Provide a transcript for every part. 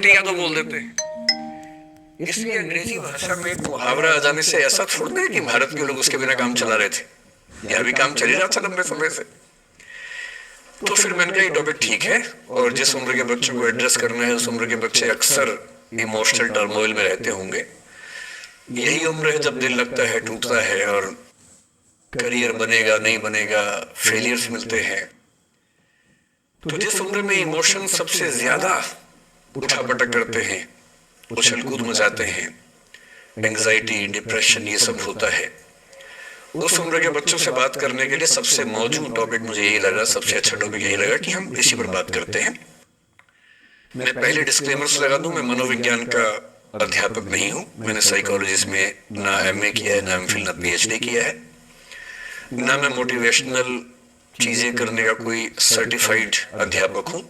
उल्टियां तो बोल देते हैं। इसलिए अंग्रेजी भाषा में एक मुहावरा आ जाने से ऐसा थोड़ा है कि भारत के लोग उसके बिना काम चला रहे थे, यह भी काम चल ही रहा था लंबे समय से। तो फिर मैंने कहा ये टॉपिक ठीक है, और जिस उम्र के बच्चों को एड्रेस करना है उस उम्र के बच्चे अक्सर इमोशनल टर्मोइल में रहते होंगे। यही उम्र है जब दिल लगता है, टूटता है, और करियर बनेगा नहीं बनेगा, फेलियर्स मिलते हैं। तो जिस उम्र में इमोशन सबसे ज्यादा उठापटक करते हैं, उछल कूद मचाते हैं, एंजाइटी, डिप्रेशन, ये सब होता है, उस उम्र के बच्चों से बात करने के लिए सबसे मौजूद टॉपिक मुझे यही लगा, सबसे अच्छा टॉपिक यही लगा कि हम इसी पर बात करते हैं। मैं पहले डिस्क्लेमर्स लगा दूं, मैं मनोविज्ञान का अध्यापक नहीं हूं। मैंने साइकोलॉजिस्ट में ना एमए किया है, ना एमफिल, ना पीएचडी किया है, ना मैं मोटिवेशनल चीजें करने का कोई सर्टिफाइड अध्यापक हूं।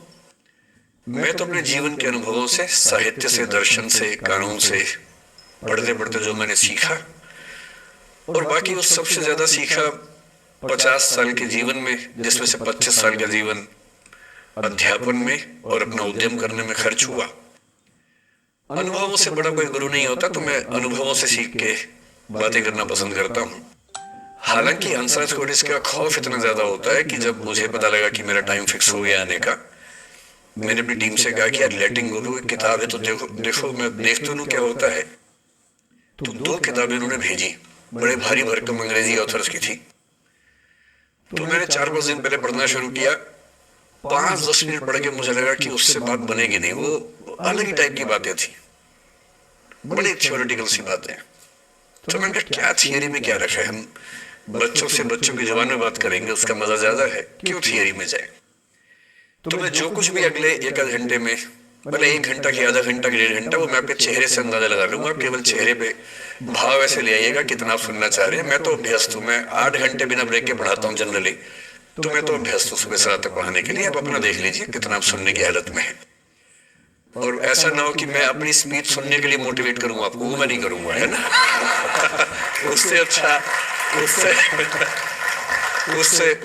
मैं तो अपने जीवन के अनुभवों से, साहित्य से, दर्शन से, कानून से, पढ़ते पढ़ते जो मैंने सीखा, और बाकी उस सबसे ज्यादा सीखा 50 साल के जीवन में, जिसमें से 25 साल का जीवन अध्यापन में और अपना उद्यम करने में खर्च हुआ। अनुभवों से बड़ा कोई गुरु नहीं होता, तो मैं अनुभवों से सीख के बातें करना पसंद करता हूँ। हालांकि अनसर्च कोडिस का खौफ इतना ज्यादा होता है कि जब मुझे पता लगा कि मेरा टाइम फिक्स हो गया आने का, मैंने अपनी टीम से कहा कि यार लेटिंग गो एक किताब है, तो देखो देखो मैं देख तो लूं क्या होता है। तो 2 किताबें उन्होंने भेजी, बड़े भारी भरकम अंग्रेजी ऑथर्स की थी। तो मैंने 4-5 दिन पहले पढ़ना शुरू किया। 5-10 मिनट पढ़ के मुझे लगा कि उससे बात बनेगी नहीं, वो अलग ही टाइप की बातें थी, बड़ी थ्योरेटिकल सी बातें। तो मैंने कहा क्या थियरी में क्या रखा है, हम बच्चों से बच्चों की जुबान में बात करेंगे, उसका मजा ज्यादा है, क्यों थियरी में जाए। तो मैं जो कुछ भी अगले 1 घंटे में, भले 1 घंटा की, आधा घंटा की, 1.5 घंटा, वो मैं आपके चेहरे से अंदाजा लगा लूंगा। आप केवल चेहरे पे भाव ऐसे ले आइएगा कितना आप सुनना चाह रहे हैं। मैं तो अभ्यस्त हूँ, मैं 8 घंटे बिना ब्रेक के पढ़ाता हूँ जनरली, तो मैं तो अभ्यस्त हूँ सुबह से रात तक पढ़ाने के लिए। आप अपना देख लीजिए कितना आप सुनने की हालत में है। और ऐसा ना हो कि मैं अपनी स्पीच सुनने के लिए मोटिवेट करूँ आपको, वो मैं नहीं करूंगा, है ना। उससे अच्छा,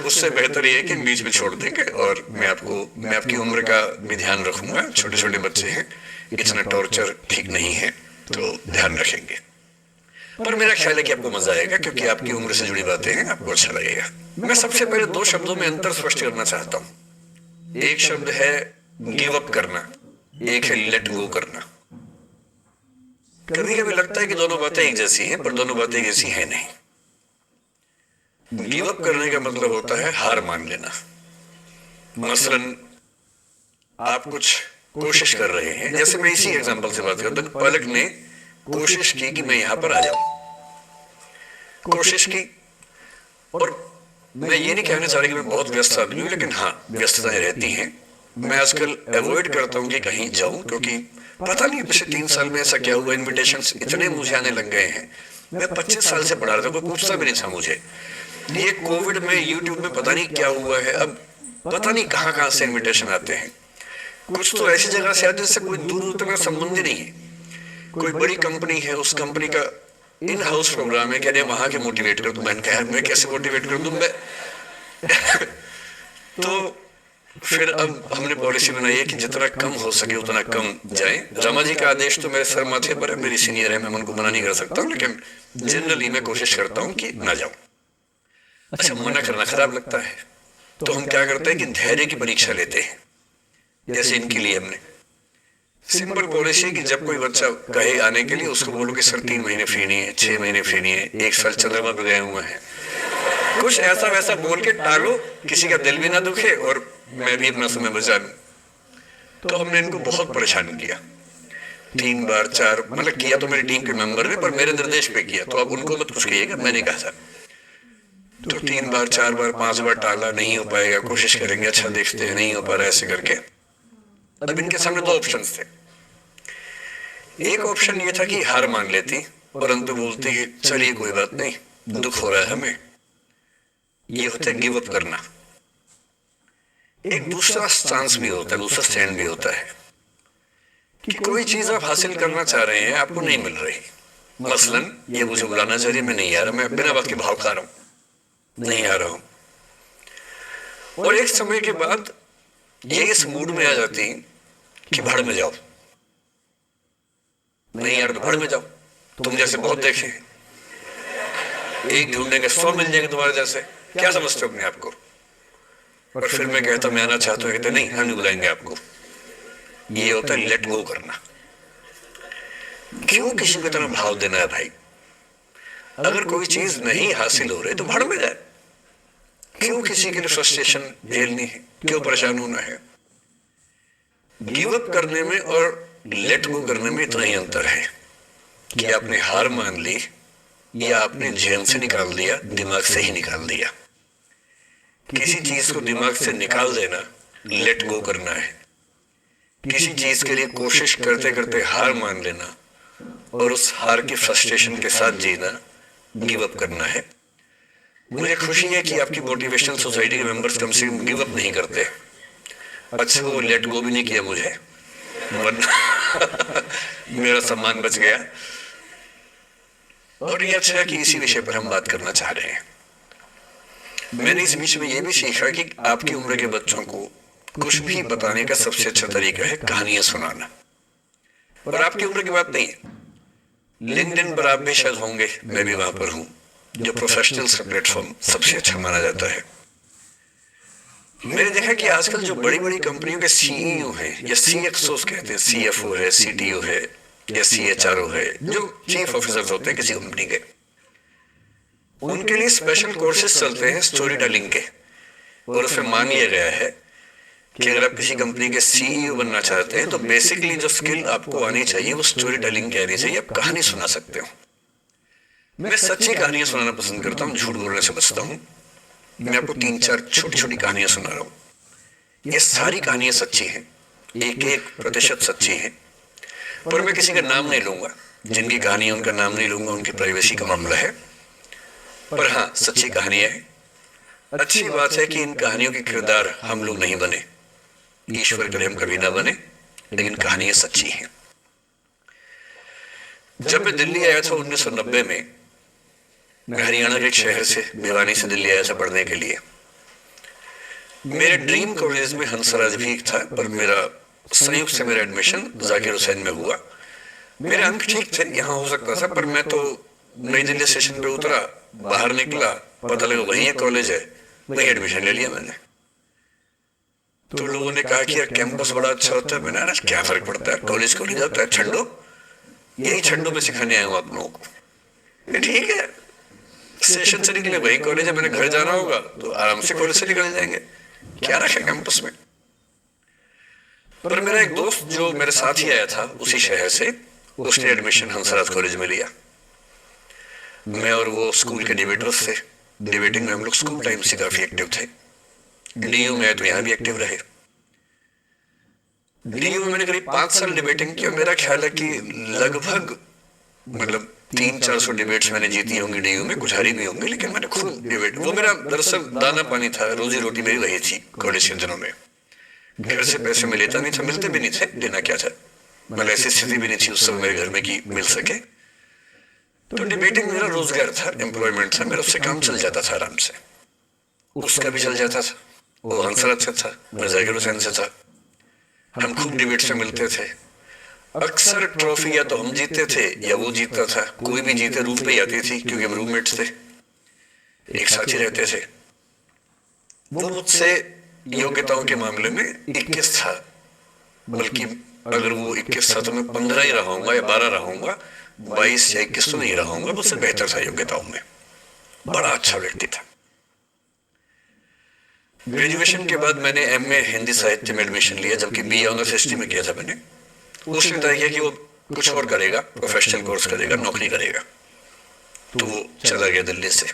उससे बेहतर ये है कि बीच में छोड़ देंगे, और मैं आपकी उम्र का भी ध्यान रखूंगा। छोटे छोटे बच्चे हैं, इतना टॉर्चर ठीक नहीं है, तो ध्यान रखेंगे। पर मेरा ख्याल है कि आपको मजा आएगा, क्योंकि आपकी उम्र से जुड़ी बातें हैं, आपको अच्छा लगेगा। मैं सबसे पहले 2 शब्दों में अंतर स्पष्ट करना चाहता हूं। एक शब्द है गिव अप करना, एक है लेट गो करना। कभी कभी लगता है कि दोनों बातें एक जैसी हैं, पर दोनों बातें एक जैसी है नहीं। गिव अप करने का मतलब होता है हार मान लेना। मसलन आप कुछ कोशिश कर रहे हैं, जैसे मैं इसी एग्जांपल से बात करता हूं। पलक ने कोशिश की कि मैं यहां पर आ जाऊं, कोशिश की, और मैं ये नहीं कहना चाह रहा कि मैं बहुत व्यस्त आदमी हूं, लेकिन हाँ व्यस्तताएं रहती हैं। मैं आजकल अवॉइड करता हूं कि कहीं जाऊं, क्योंकि पता नहीं पिछले 3 साल में ऐसा क्या हुआ, इन्विटेशंस इतने मुझे आने लग गए हैं। मैं 25 साल से पढ़ा रहा था, कोई पूछता भी नहीं था मुझे। ये कोविड में यूट्यूब में पता नहीं क्या हुआ है, अब पता नहीं कहां कहां से इन्विटेशन आते हैं। कुछ तो ऐसी जगह से आते हैं जिससे कोई दूर दूर तक संबंध ही नहीं है। कोई बड़ी कंपनी है, उस कंपनी का इन हाउस प्रोग्राम है, कह रहे वहां के मोटिवेट करो। तो मैंने कहा मैं कैसे मोटिवेट कर दूं मैं। तो फिर अब हमने पॉलिसी बनाई है कि जितना कम हो सके उतना कम जाए। रमा जी का आदेश तो मेरे सर माथे पर है, मेरी सीनियर है, मैं उनको मना नहीं कर सकता हूँ, लेकिन जनरली मैं कोशिश करता हूँ कि ना जाऊं। अच्छा, मना करना खराब लगता है, तो हम क्या करते हैं कि धैर्य की परीक्षा लेते हैं। जैसे इनके लिए हमने सिंपल पॉलिसी कि जब कोई बच्चा कहे आने के लिए, उसको बोलो कि सर 3 महीने फ्री नहीं है, 6 महीने फ्री नहीं है, 1 साल चंद्रमा पे गए हुए हैं, कुछ ऐसा वैसा बोल के टालो, किसी का दिल भी ना दुखे और मैं भी अपना समय बचा लूं। तो हमने इनको बहुत परेशान किया, 3 बार 4, मतलब किया तो मेरी टीम के मेंबर ने, पर मेरे निर्देश पे किया, तो अब उनको मत कुछ कहिएगा, मैंने कहा था। तो 3 बार 4 बार 5 बार टाला, नहीं हो पाएगा, कोशिश करेंगे, अच्छा देखते हैं, नहीं हो पा रहा, ऐसे करके। अब इनके सामने 2 ऑप्शंस थे। एक ऑप्शन ये था कि हार मान लेती और अंत बोलती कि चलिए कोई बात नहीं, दुख हो रहा है हमें, ये होता है गिव अप करना। एक दूसरा स्टांस भी होता है, दूसरा स्टैंड भी होता है कि कोई चीज आप हासिल करना चाह रहे हैं, आपको नहीं मिल रही। मसलन ये मुझे बुलाना चाहिए, मैं नहीं आ रहा, मैं बिना बात के भाव खा रहा हूं, नहीं आ रहा हूं। और एक समय के बाद ये इस मूड में आ जाती कि भाड़ में जाओ, नहीं यार तो भाड़ में जाओ, तुम जैसे बहुत देखे हैं, एक ढूंढेंगे 100 मिल जाएंगे तुम्हारे जैसे, क्या समझते हो अपने आप को। और फिर मैं कहता मैं आना चाहता हूँ, कहते नहीं हम नहीं बुलाएंगे आपको। ये होता है लेट गो करना। क्यों किसी की तरह भाव देना है भाई। अगर कोई चीज नहीं हासिल हो रही तो भाड़ में जाए। क्यों किसी के लिए फ्रस्ट्रेशन झेलनी है, क्यों परेशान होना है। गिव अप करने में और लेट गो करने में इतना ही अंतर है कि आपने हार मान ली या आपने जेल से निकाल दिया, दिमाग से ही निकाल दिया। किसी चीज को दिमाग से निकाल देना लेट गो करना है। किसी चीज के लिए कोशिश करते करते हार मान लेना और उस हार की फ्रस्ट्रेशन के साथ जीना गिव अप करना है। मुझे खुशी है कि आपकी मोटिवेशनल सोसाइटी के मेंबर्स कम से कम गिव अप नहीं करते। अच्छा वो लेट गो भी नहीं किया मुझे, वरना मेरा सम्मान बच गया। और ये अच्छा है कि इसी विषय पर हम बात करना चाह रहे हैं। मैंने इस बीच में ये भी सीखा कि आपकी उम्र के बच्चों को कुछ भी बताने का सबसे अच्छा तरीका है कहानियां सुनाना। और आपकी उम्र की बात नहीं है, लिंक्डइन पर आप भी शायद होंगे, मैं भी वहां पर हूं, जो प्रोफेशनल प्लेटफॉर्म सबसे अच्छा माना जाता है। मैंने देखा कि आजकल जो बड़ी बड़ी कंपनियों के सीईओ हैं या सीएक्सओ कहते हैं, सीएफओ है, सीटीओ है या सीएचआरओ है, जो चीफ ऑफिसर्स होते हैं किसी कंपनी के, उनके लिए स्पेशल कोर्सेज चलते हैं स्टोरी टेलिंग के। और उसमें मान लिया गया है कि अगर आप किसी कंपनी के सीईओ बनना चाहते हैं तो बेसिकली जो स्किल आपको आनी चाहिए वो स्टोरी टेलिंग की आनी चाहिए। आप कहानी सुना सकते हो। मैं सच्ची कहानियां सुनाना पसंद करता हूँ, झूठ बोलने से बचता हूँ। मैं आपको 3-4 छोटी छोटी कहानियां सुना रहा हूं। ये सारी कहानियां सच्ची हैं, 1-1% सच्ची हैं। पर मैं किसी का नाम नहीं लूंगा, जिनकी कहानी है उनका नाम नहीं लूंगा, उनकी प्राइवेसी का मामला है। पर हाँ सच्ची कहानियां हैं। अच्छी बात है कि इन कहानियों के किरदार हम लोग नहीं बने, ईश्वर करे हम कभी ना बने, लेकिन कहानियां सच्ची हैं। जब मैं दिल्ली आया था 1990 में, मैं हरियाणा के एक शहर से, भिवानी से दिल्ली आया था पढ़ने के लिए। मेरे ड्रीम कॉलेज में हंसराज भी था, पर मेरा संयुक्त से मेरा एडमिशन जाकिर हुसैन में हुआ। मेरे अंक ठीक थे, यहाँ हो सकता था, पर मैं तो नई दिल्ली स्टेशन पे उतरा, बाहर निकला, पता लगा वही एक कॉलेज है, वही एडमिशन ले लिया मैंने। तो लोगों ने कहा कि यार कैंपस बड़ा अच्छा होता है। मैंने क्या फर्क पड़ता है, कॉलेज को नहीं जाता है, छंडो, यही छंडो में सिखाने आया हूँ आप लोगों को। ठीक है, स्टेशन से निकले वही कॉलेज है, मैंने घर जाना होगा तो आराम से कॉलेज से निकल जाएंगे, क्या रखा कैंपस में। पर मेरा एक दोस्त जो मेरे साथ ही आया था उसी शहर से, उसने एडमिशन हंसराज कॉलेज में लिया। मैं और वो स्कूल के डिबेटर्स थे, डिबेटिंग में हम लोग स्कूल टाइम से काफी एक्टिव थे। डीयू में तो यहाँ भी एक्टिव रहे। डीयू में मैंने करीब 5 साल डिबेटिंग किया। मेरा ख्याल है कि लगभग मतलब 300-400 डिबेट्स मैंने जीती होंगी डीयू में, कुछ हारी भी होंगी, लेकिन मैंने खुद डिबेट, वो मेरा दरअसल दाना पानी था, रोजी रोटी मेरी वही थी कॉलेज के दिनों में। घर से पैसे में लेता नहीं था, मिलते भी नहीं थे, देना क्या था, मतलब ऐसी स्थिति भी नहीं थी उस समय मेरे घर में कि मिल सके। तो डिबेटिंग मेरा रोजगार था, एम्प्लॉयमेंट था मेरा, उससे काम चल जाता था आराम से। उसका भी चल जाता था, वो हंसराज से था, मैं जाकिर हुसैन से था। हम खूब डिबेट से मिलते थे। अक्सर ट्रॉफी या तो हम जीतते थे या वो जीतता था, कोई भी जीते रूप पे आती थी, क्योंकि हम रूममेट्स थे, एक साथ ही रहते थे। वो मुझसे योग्यताओं के मामले में 21 था, बल्कि अगर वो 21 था तो मैं 15 ही रहूंगा या 12 रहूंगा, 22 या 21 तो नहीं रहूंगा, मुझसे बेहतर था योग्यताओं में, बड़ा अच्छा व्यक्ति था। ग्रेजुएशन के बाद मैंने एमए हिंदी साहित्य में एडमिशन लिया, जबकि बीए ऑनर्स हिस्ट्री में किया था मैंने। उसने तय किया कि वो कुछ और करेगा, प्रोफेशनल कोर्स करेगा, नौकरी करेगा, तो वो चला गया दिल्ली से।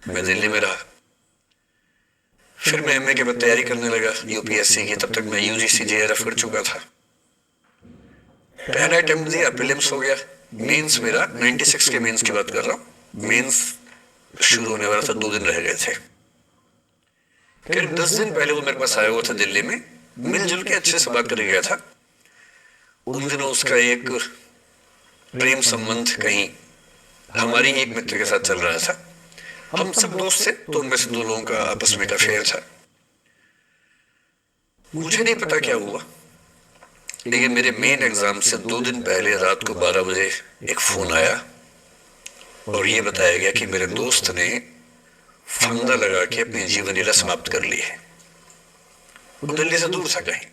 मैं दिल्ली में रहा। फिर मैं एमए के बाद तैयारी करने लगा यूपीएससी की। तब तक मैं यूजीसी जेआरएफ कर चुका था। पहला अटेम्प्ट दिया, प्रीलिम्स हो गया। मेंस मेरा 96 के मेंस की बात कर रहा हूँ, मेंस शुरू होने वाला था, 2 दिन रह गए थे। करीब 10 दिन पहले वो मेरे पास आया हुआ था दिल्ली में, मिलजुल के अच्छे से बात कर गया था। उन दिनों उसका एक प्रेम संबंध कहीं हमारी एक मित्र के साथ चल रहा था। हम सब दोस्त थे, तो उनमें से 2 लोगों का आपस में अफेयर था। मुझे नहीं पता क्या हुआ, लेकिन मेरे मेन एग्जाम से 2 दिन पहले रात को 12 बजे एक फोन आया और ये बताया गया कि मेरे दोस्त ने फंदा लगा के अपनी जीवन लीला समाप्त कर ली है। वो दिल्ली से दूर था कहीं,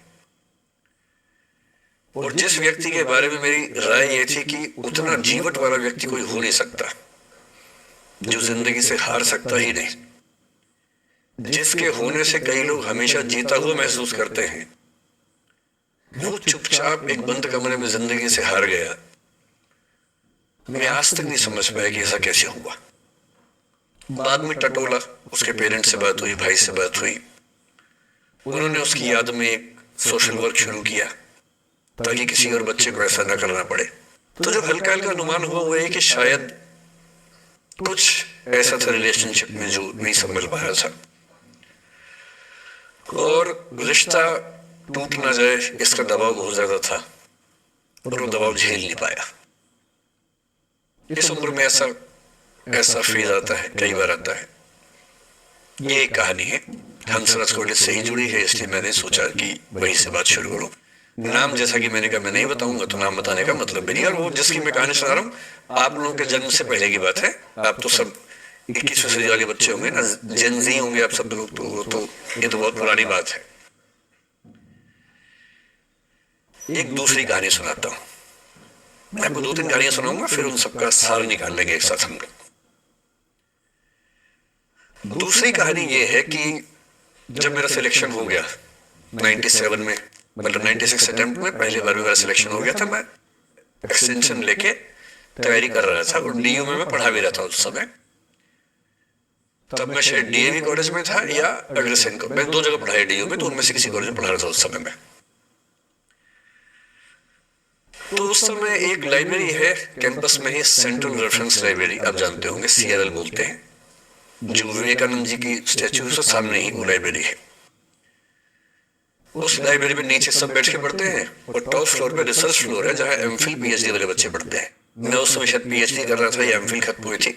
और जिस व्यक्ति के बारे में मेरी राय ये थी कि उतना जीवट वाला व्यक्ति कोई हो नहीं सकता, जो जिंदगी से हार सकता ही नहीं, जिसके होने से कई लोग हमेशा जीता हुआ महसूस करते हैं, वो चुपचाप एक बंद कमरे में जिंदगी से हार गया। मैं आज तक नहीं समझ पाया कि ऐसा कैसे हुआ। बाद में टटोला, उसके पेरेंट्स से बात हुई, भाई से बात हुई, उन्होंने उसकी याद में एक सोशल वर्क शुरू किया ताकि किसी और बच्चे को ऐसा न करना पड़े। तो जो हल्का हल्का अनुमान हुआ वो है कि शायद कुछ ऐसा था रिलेशनशिप में जो नहीं संभल पा रहा था, और रिश्ता टूट ना जाए इसका दबाव बहुत ज्यादा था, और वो दबाव झेल नहीं पाया। इस उम्र में ऐसा फेज आता है, कई बार आता है। ये एक कहानी है, हंसराज कोहली से ही जुड़ी है, इसलिए मैंने सोचा कि वहीं से बात शुरू करूं। नाम जैसा कि मैंने कहा मैं नहीं बताऊंगा, तो नाम बताने का मतलब भी नहीं। और वो जिसकी मैं कहानी सुना रहा हूँ, आप लोगों के जन्म से पहले की बात है। आप तो सब 21वीं सदी वाले बच्चे होंगे ना, जेनजी होंगे आप सब लोग, तो ये तो बहुत पुरानी बात है। एक दूसरी कहानी सुनाता हूँ। मैं आपको 2-3 कहानियां सुनाऊंगा, फिर उन सबका सार निकाल लेंगे एक साथ हम लोग। दूसरी कहानी ये है कि जब मेरा सिलेक्शन हो गया 97 में, मतलब 96 अटेम्प्ट में पहली बार मेरा सिलेक्शन हो गया था, मैं एक्सटेंशन लेके तैयारी कर रहा था, और डीयू में मैं पढ़ा भी रहा था उस समय। तब मैं शायद डीएवी कॉलेज में था या अग्रसेन को, मैं 2 जगह पढ़ा है डीयू में, तो उनमें से किसी कॉलेज में पढ़ा रहा था उस समय में। तो उस समय एक लाइब्रेरी है कैंपस में ही, सेंट्रल रेफरेंस लाइब्रेरी, आप जानते होंगे, सीआरएल बोलते हैं, जो विवेकानंद जी की स्टैच्यू से सामने ही वो लाइब्रेरी है। उस लाइब्रेरी में नीचे सब बैठ के पढ़ते हैं, और टॉप फ्लोर पे रिसर्च फ्लोर है जहाँ एमफिल पीएचडी वाले बच्चे पढ़ते हैं। मैं उस समय शायद पीएचडी कर रहा था या एमफिल खत्म हुई थी,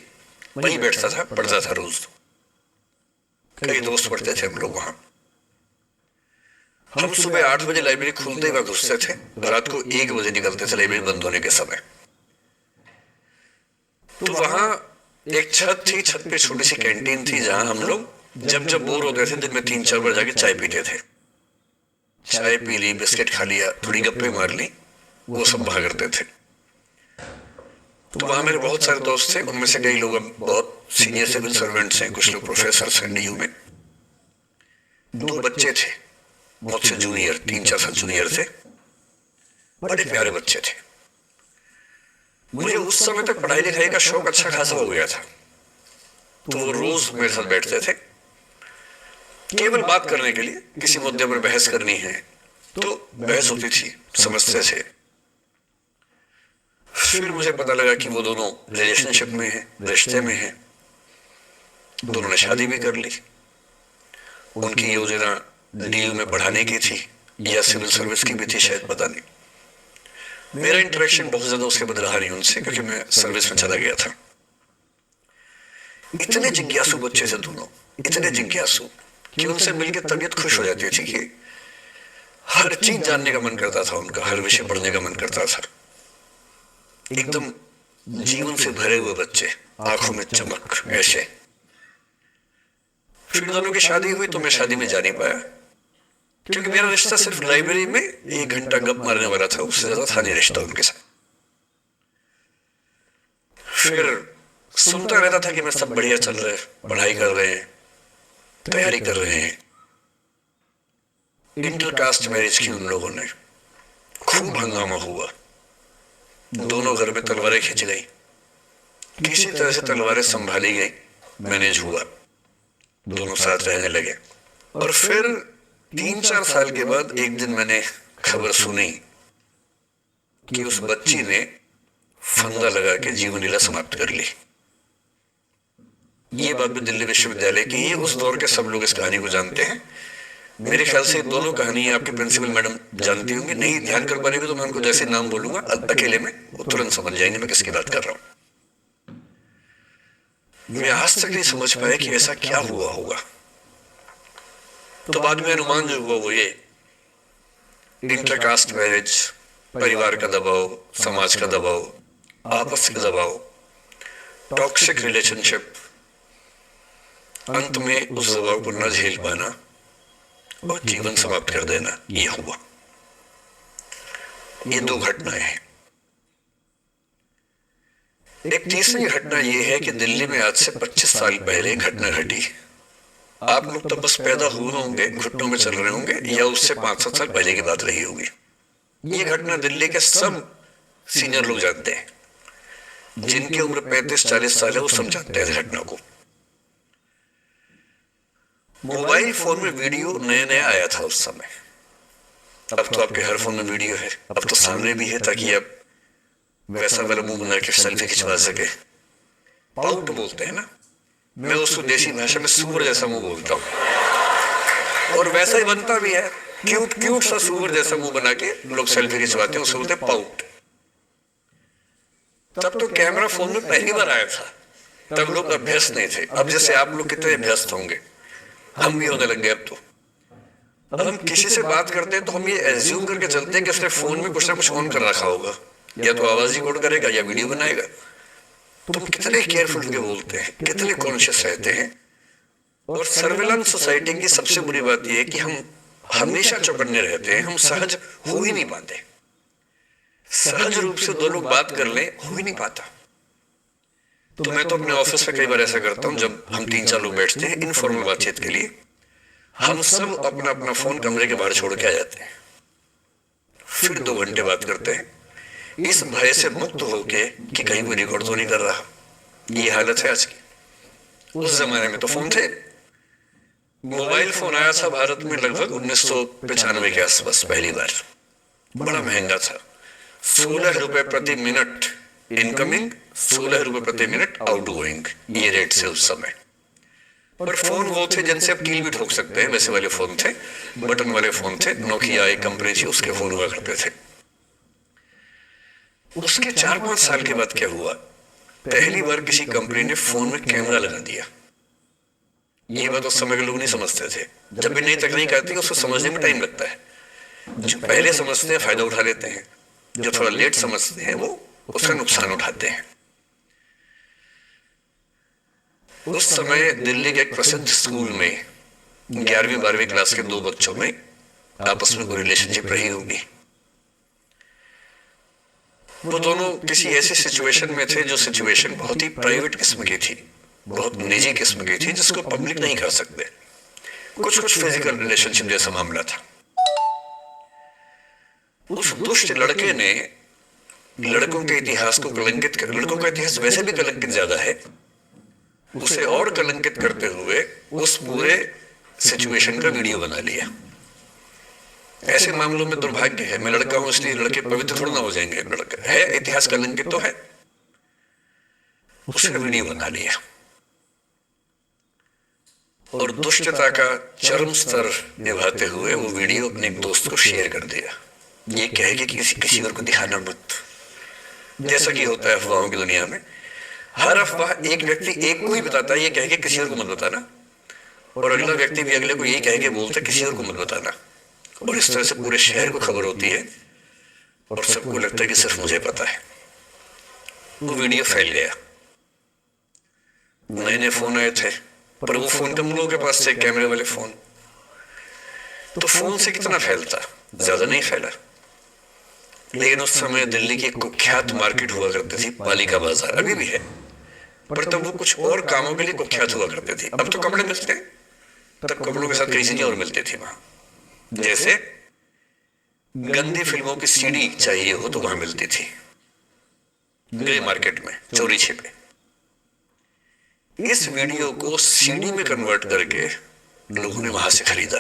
वहीं बैठता था, पढ़ता था रोज। कई दोस्त पढ़ते थे हम लोग वहां। हम सुबह 8 बजे लाइब्रेरी खुलते ही घुसते थे, रात को 1 बजे निकलते थे लाइब्रेरी बंद होने के समय। तो वहां एक छत थी, छत पे छोटी सी कैंटीन थी जहां हम लोग जब बोर होते थे दिन में 3-4 बार जाके चाय पीते थे। चाय पी ली, बिस्किट खा लिया, थोड़ी गप्पे मार ली, वो सब वहां करते थे। तो वहां मेरे बहुत सारे दोस्त थे, उनमें से कई लोग बहुत सीनियर सिविल सर्वेंट्स हैं, कुछ लोग प्रोफेसर हैं डीयू में। 2 बच्चे थे मुझसे जूनियर, 3-4 साल जूनियर थे, बड़े प्यारे बच्चे थे। मुझे उस समय तक पढ़ाई लिखाई का शौक अच्छा खासा हो गया था, तो वो रोज मेरे साथ बैठते थे केवल बात करने के लिए। किसी मुद्दे पर बहस करनी है तो बहस होती थी, समझते थे। फिर मुझे पता लगा कि वो दोनों रिलेशनशिप में हैं, रिश्ते में हैं। दोनों ने शादी भी कर ली। उनकी योजना डीयू में पढ़ाने की थी या सिविल सर्विस की भी थी, शायद पता नहीं। मेरा इंटरेक्शन बहुत ज्यादा उसके बाद रहा नहीं उनसे, क्योंकि मैं सर्विस में चला गया था। इतने जिज्ञासु बच्चे थे दोनों, इतने जिज्ञासु कि उनसे मिलकर तबीयत खुश हो जाती थी, कि हर चीज जानने का मन करता था उनका, हर विषय पढ़ने का मन करता था। एकदम जीवन से भरे हुए बच्चे, आंखों में चमक ऐसे। फिर दोनों की शादी हुई तो मैं शादी में जा नहीं पाया, क्योंकि मेरा रिश्ता सिर्फ लाइब्रेरी में 1 घंटा गप मारने वाला था, उससे ज्यादा था नहीं रिश्ता उनके साथ। फिर सुनता रहता था कि मैं सब बढ़िया चल रहा है, पढ़ाई कर रहे हैं, तैयारी कर रहे हैं। इंटरकास्ट मैरिज की उन लोगों ने, खूब हंगामा हुआ, दोनों घर में तलवारें खींच गई, किसी तरह से तलवारें संभाली गई, मैनेज हुआ, दोनों साथ रहने लगे। और फिर 3-4 साल के बाद एक दिन मैंने खबर सुनी कि उस बच्ची ने फंदा लगा के जीवन लीला समाप्त कर ली। ये बात भी दिल्ली विश्वविद्यालय की है, उस दौर के सब लोग इस कहानी को जानते हैं। मेरे ख्याल से दोनों कहानी आपके प्रिंसिपल मैडम जानती होंगी, नहीं ध्यान कर पा रही तो मैं उनको जैसे नाम बोलूंगा अकेले में वो तुरंत समझ जाएंगे मैं किसकी बात कर रहा हूं। मैं आज तक नहीं समझ पाया कि ऐसा क्या हुआ होगा। तो बाद में अनुमान जो हुआ वो ये इंटरकास्ट मैरिज, परिवार का दबाव, समाज का दबाव, आपस का दबाव, टॉक्सिक रिलेशनशिप, अंत में उस दबाव को न झेल पाना और जीवन समाप्त कर देना, ये हुआ। ये दो घटनाएं हैं। एक तीसरी घटना यह है कि दिल्ली में आज से 25 साल पहले घटना घटी। आप लोग तो बस पैदा हुए होंगे, घुटनों में चल रहे होंगे, या उससे 5-7 साल पहले की बात रही होगी। ये घटना दिल्ली के सब सीनियर लोग जानते हैं, जिनकी उम्र 35-40 साल है, वो सब जानते हैं इस घटना को। मोबाइल फोन में वीडियो नया नया आया था उस समय। अब तो आपके हर फोन में वीडियो है, अब तो सामने भी है, ताकि आप वैसा वाला मुंह बना के सेल्फी खिंचवा सके। पाउट बोलते हैं ना, मैं उसको देसी भाषा में सूअर जैसा मुंह बोलता हूँ, और वैसा ही बनता भी है, क्यूट क्यूट सा सूअर जैसा मुंह बना के लोग सेल्फी खिंचवाते हैं, उसे बोलते हैं पाउट। तब तो कैमरा फोन में पहली बार आया था, तब लोग अभ्यस्त नहीं थे। अब जैसे आप लोग कितने अभ्यस्त होंगे, हम भी होने लग गए। अब हम किसी से बात करते हैं तो हम ये एज्यूम करके चलते हैं कि उसने फोन में कुछ ना कुछ ऑन कर रखा होगा, या तो आवाज रिकॉर्ड करेगा या वीडियो बनाएगा। तो कितने केयरफुल के बोलते हैं, कितने कॉन्शियस रहते हैं। और सर्विलांस सोसाइटी की सबसे बुरी बात यह है कि हम हमेशा चौकन्ने रहते हैं, हम सहज हो ही नहीं पाते। सहज रूप से दो लोग बात कर ले, हो ही नहीं पाता। तो मैं तो अपने ऑफिस में कई बार ऐसा करता हूं, जब हम 3-4 लोग बैठते हैं इनफॉर्मल बातचीत के लिए, हम सब अपना अपना फोन कमरे के बाहर छोड़ के आ जाते हैं, फिर 2 घंटे बात करते हैं, इस भय से मुक्त होके कि कहीं कोई रिकॉर्ड तो नहीं कर रहा। ये हालत है आज की। उस जमाने में तो फोन थे। मोबाइल फोन आया था भारत में लगभग 1995 के आसपास पहली बार। बड़ा महंगा था, 16 रुपए प्रति मिनट इनकमिंग, 16 रुपए प्रति मिनट आउटगोइंग, ये रेट से उस समय। और फोन वो थे जिनसे आप कील भी ठोक सकते हैं, वैसे वाले फोन थे, बटन वाले फोन थे। नोकिया एक कंपनी थी, उसके फोन हुआ करते थे। उसके 4-5 साल के बाद क्या हुआ, पहली बार किसी कंपनी ने फोन में कैमरा लगा दिया। ये बात उस समय के लोग नहीं समझते थे। जब भी नई तकनीक आती है उसको समझने में टाइम लगता है। जो पहले समझते हैं फायदा उठा लेते हैं, जो थोड़ा लेट समझते हैं वो उसका नुकसान उठाते हैं। उस समय दिल्ली के एक प्रसिद्ध स्कूल में 11वीं-12वीं क्लास के 2 बच्चों में आपस में कोई रिलेशनशिप रही होगी। वो दोनों किसी ऐसे सिचुएशन में थे जो सिचुएशन बहुत ही प्राइवेट किस्म की थी, बहुत निजी किस्म की थी, जिसको पब्लिक नहीं कर सकते। कुछ फिजिकल रिलेशनशिप जैसा मामला था। उस दुष्ट लड़के ने लड़कों के इतिहास को कलंकित कर, लड़कों का इतिहास वैसे भी कलंकित ज्यादा है, उसे और कलंकित करते हुए उस पूरे सिचुएशन का वीडियो बना लिया। ऐसे मामलों में दुर्भाग्य है, मैं लड़का हूं इसलिए लड़के पवित्र थोड़ा ना हो जाएंगे। लड़का है, इतिहास कलंकित तो है, उसने वीडियो बना लिया और दुष्टता का चरम स्तर निभाते हुए वो वीडियो अपने एक दोस्त को शेयर कर दिया। ये कहे कि किसी और को दिखाना मत, जैसा कि होता है अफवाहों की दुनिया में। हर अफवाह एक व्यक्ति एक को ही बताता है, ये कहे कि किसी और को मत बताना, और अगला व्यक्ति भी अगले को यही कहे कि बोलता किसी और को मत बताना, और इस तरह से पूरे शहर को खबर होती है और सबको लगता है कि सिर्फ मुझे पता है। वो वीडियो फैल गया। नए नए फोन आए थे, पर वो फोन कम लोगों के पास थे, कैमरे वाले फोन। तो फोन से कितना फैलता, ज्यादा नहीं फैला। लेकिन उस समय दिल्ली की कुख्यात मार्केट हुआ करती थी, पालिका बाजार, अभी भी है, पर तब वो कुछ और कामों के लिए कुख्यात हुआ करते थे। अब तो कपड़े मिलते हैं, तब कपड़ों के साथ कई चीजें और मिलती थी वहां। जैसे गंदी फिल्मों की सीडी चाहिए हो तो वहां मिलती थी, ग्रे मार्केट में, चोरी छिपे। इस वीडियो को सीडी में कन्वर्ट करके लोगों ने वहां से खरीदा,